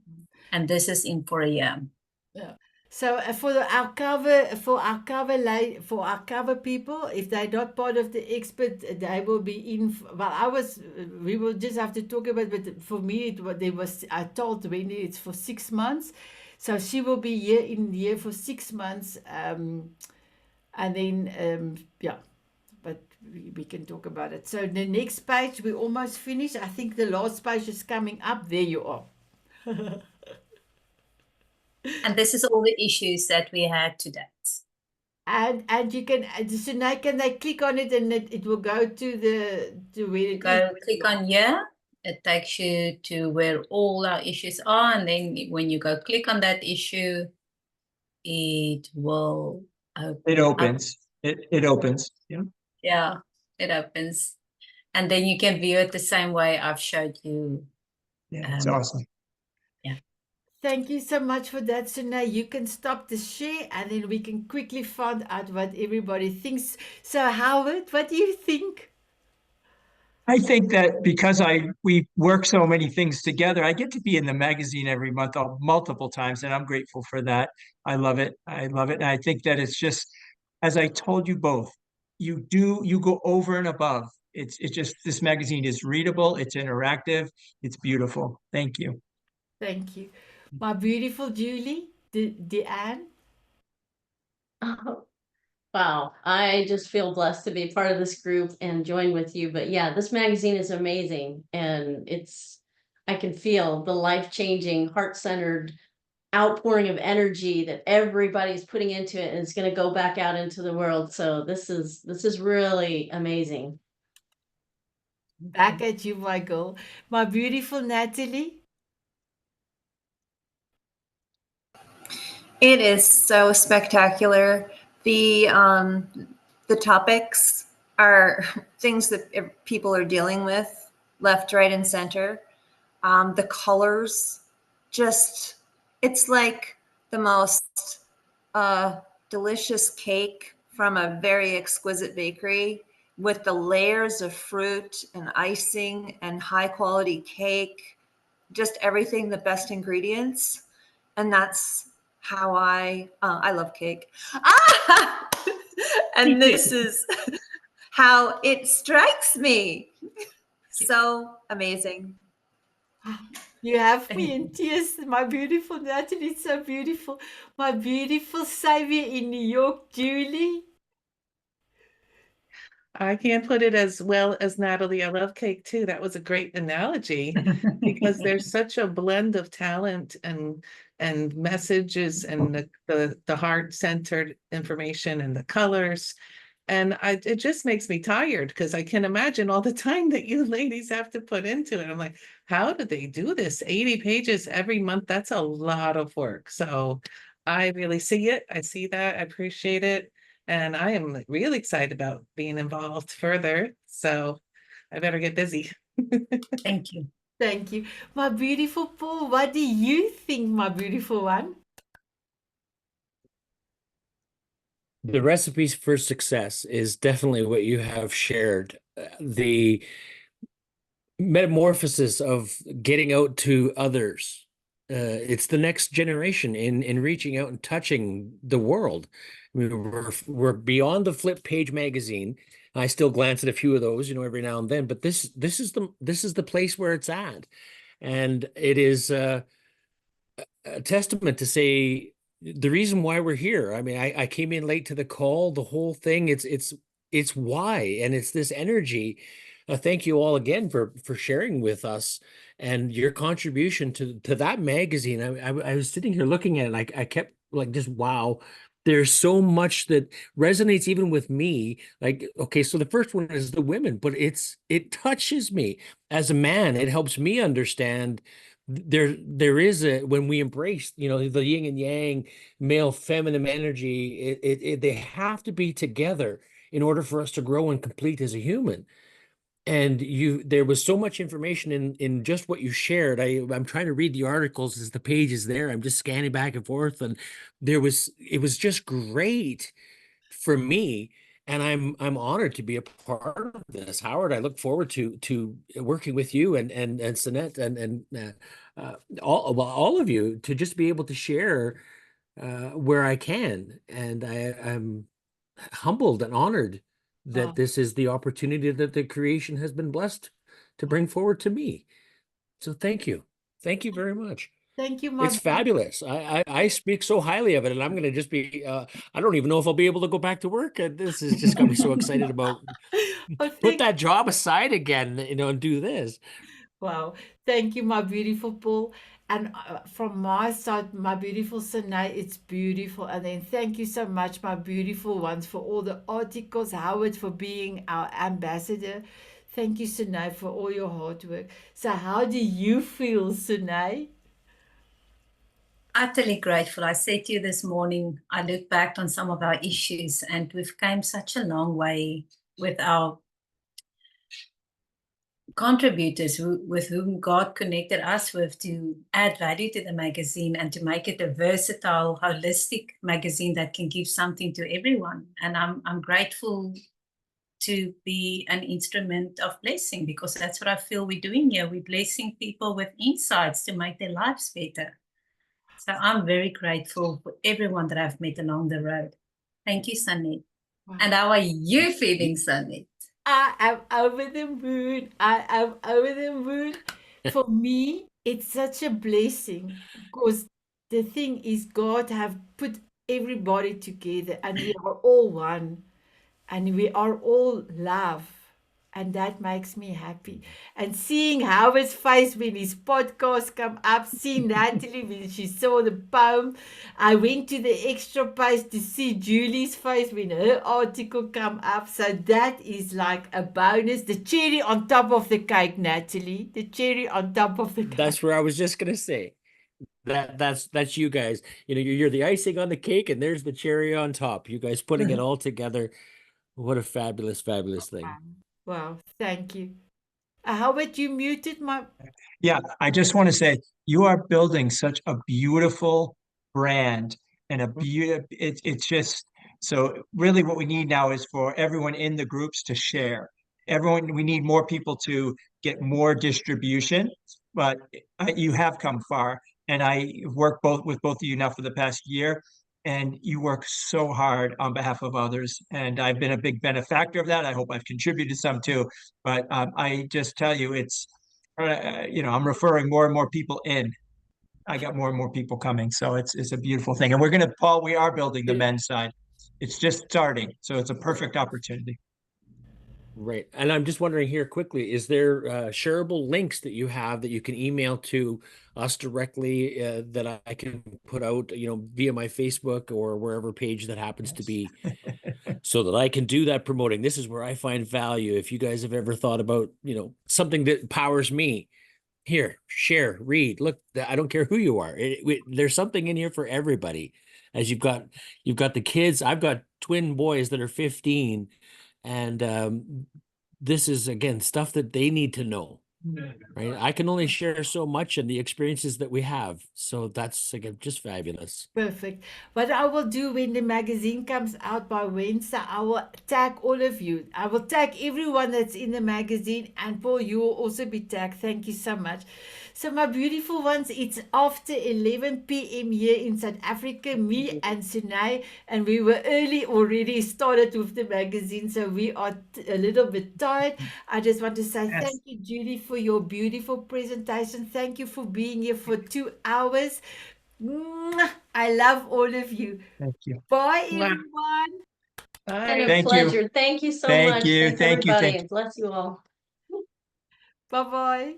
And this is in for a year. Yeah. So for our cover people, if they're not part of the expert, they will be in. Well, we will just have to talk about. But for me, I told Wendy it's for 6 months, so she will be here for 6 months, and then yeah. But we can talk about it. So the next page, we almost finished. I think the last page is coming up. There you are. And this is all the issues that we had to date. And you can, so now can they click on it and it will go to where it Go is? click on here. It takes you to where all our issues are. And then when you go click on that issue, it will open. It opens. It opens. Yeah. Yeah, it opens. And then you can view it the same way I've showed you. Yeah, it's awesome. Yeah. Thank you so much for that. So now you can stop the share and then we can quickly find out what everybody thinks. So Howard, what do you think? I think that because we work so many things together, I get to be in the magazine every month multiple times, and I'm grateful for that. I love it. I love it. And I think that it's just, as I told you both, you go over and above. It's just, this magazine is readable, it's interactive, it's beautiful. Thank you. Thank you. My beautiful Julie, Deanne. Oh, wow. I just feel blessed to be part of this group and join with you. But yeah, this magazine is amazing. And I can feel the life-changing, heart-centered outpouring of energy that everybody's putting into it, and it's going to go back out into the world. So this is really amazing. Back at you, Michael. My beautiful Natalie. It is so spectacular. The topics are things that people are dealing with, left, right, and center. The colors, just, it's like the most delicious cake from a very exquisite bakery with the layers of fruit and icing and high quality cake, just everything, the best ingredients. And that's how I love cake. Ah! And this is how it strikes me. So amazing. You have me in tears, my beautiful Natalie. It's so beautiful. My beautiful savior in New York, Julie. I can't put it as well as Natalie. I love cake too. That was a great analogy because there's such a blend of talent and messages and the heart-centered information and the colors. And it just makes me tired because I can imagine all the time that you ladies have to put into it. I'm like, how do they do this? 80 pages every month. That's a lot of work. So I really see it. I see that. I appreciate it. And I am really excited about being involved further. So I better get busy. Thank you. Thank you. My beautiful Paul, what do you think, my beautiful one? The recipes for success is definitely what you have shared. The metamorphosis of getting out to others. It's the next generation in reaching out and touching the world. I mean, we're beyond the flip page magazine. I still glance at a few of those, every now and then, but this is the place where it's at. And it is a testament to say the reason why we're here. I mean, I came in late to the call, the whole thing, it's why, and it's this energy. Thank you all again for sharing with us and your contribution to that magazine. I was sitting here looking at it, I kept like just wow. There's so much that resonates even with me. Like, okay, so the first one is the women, but it touches me as a man. It helps me understand there is a when we embrace, the yin and yang, male feminine energy, they have to be together in order for us to grow and complete as a human. And there was so much information in just what you shared. I'm trying to read the articles as the page is there. I'm just scanning back and forth, and it was just great for me. And I'm honored to be a part of this, Howard. I look forward to working with you and Sanette and all of you to just be able to share where I can. And I'm humbled and honored that Oh, this is the opportunity that the creation has been blessed to bring forward to me. So thank you. Thank you very much. thank you, my It's fabulous. I speak so highly of it, and I'm going to just be, I don't even know if I'll be able to go back to work. And this has just got me so excited about oh, put that job aside again, and do this. wow. Thank you, my beautiful Paul. And from my side, my beautiful Sinai, it's beautiful. And then thank you so much, my beautiful ones, for all the articles. Howard, for being our ambassador. Thank you, Sinai, for all your hard work. So, how do you feel, Sinai? Utterly grateful. I said to you this morning, I look back on some of our issues and we've come such a long way with our contributors with whom God connected us with to add value to the magazine and to make it a versatile, holistic magazine that can give something to everyone. And I'm grateful to be an instrument of blessing, because that's what I feel we're doing here. We're blessing people with insights to make their lives better. So I'm very grateful for everyone that I've met along the road. Thank you, Sunny. Wow. And how are you feeling, Sunny? I am over the moon. I am over the moon. For me, it's such a blessing because the thing is, God have put everybody together and we are all one and we are all love. And that makes me happy. And seeing Howard's face when his podcast come up, seeing Natalie when she saw the poem. I went to the extra page to see Julie's face when her article come up. So that is like a bonus. The cherry on top of the cake, Natalie. The cherry on top of the cake. That's where I was just going to say. That's you guys. You're the icing on the cake, and there's the cherry on top. You guys putting it all together. What a fabulous, fabulous thing. Wow, thank you. Howard, you muted my... Yeah, I just want to say you are building such a beautiful brand and it's just so really what we need now is for everyone in the groups to share. We need more people to get more distribution, but you have come far. And I work with both of you now for the past year, and you work so hard on behalf of others. And I've been a big benefactor of that. I hope I've contributed some too. But I just tell you, I'm referring more and more people in. I got more and more people coming, so it's a beautiful thing. And Paul, we are building the men's side. It's just starting, so it's a perfect opportunity. Right. And I'm just wondering here quickly, is there shareable links that you have that you can email to us directly that I can put out, via my Facebook or wherever page that happens to be, so that I can do that promoting? This is where I find value. If you guys have ever thought about, something that powers me, here, share, read, look, I don't care who you are. There's something in here for everybody. As you've got the kids. I've got twin boys that are 15. And this is, again, stuff that they need to know, right? I can only share so much in the experiences that we have. So that's, again, just fabulous. Perfect. What I will do when the magazine comes out by Wednesday, I will tag all of you. I will tag everyone that's in the magazine. And Paul, you will also be tagged. Thank you so much. So my beautiful ones, it's after 11 p.m. here in South Africa, me and Sinai, and we were early already started with the magazine, so we are a little bit tired. I just want to say thank you, Julie, for your beautiful presentation. Thank you for being here for 2 hours. Mwah! I love all of you. Thank you. Bye, Wow. everyone. Bye. And a Thank you. pleasure. Thank you so Thank much. you. Thanks Thank you. everybody, Thank you. and bless you all. Bye-bye.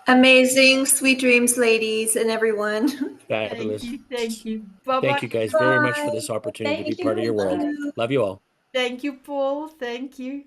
Amazing. Sweet dreams, ladies and everyone. Fabulous. Thank you. Bye Thank bye. you guys very much for this opportunity to be part of your world. Bye. Love you all. Thank you, Paul. Thank you.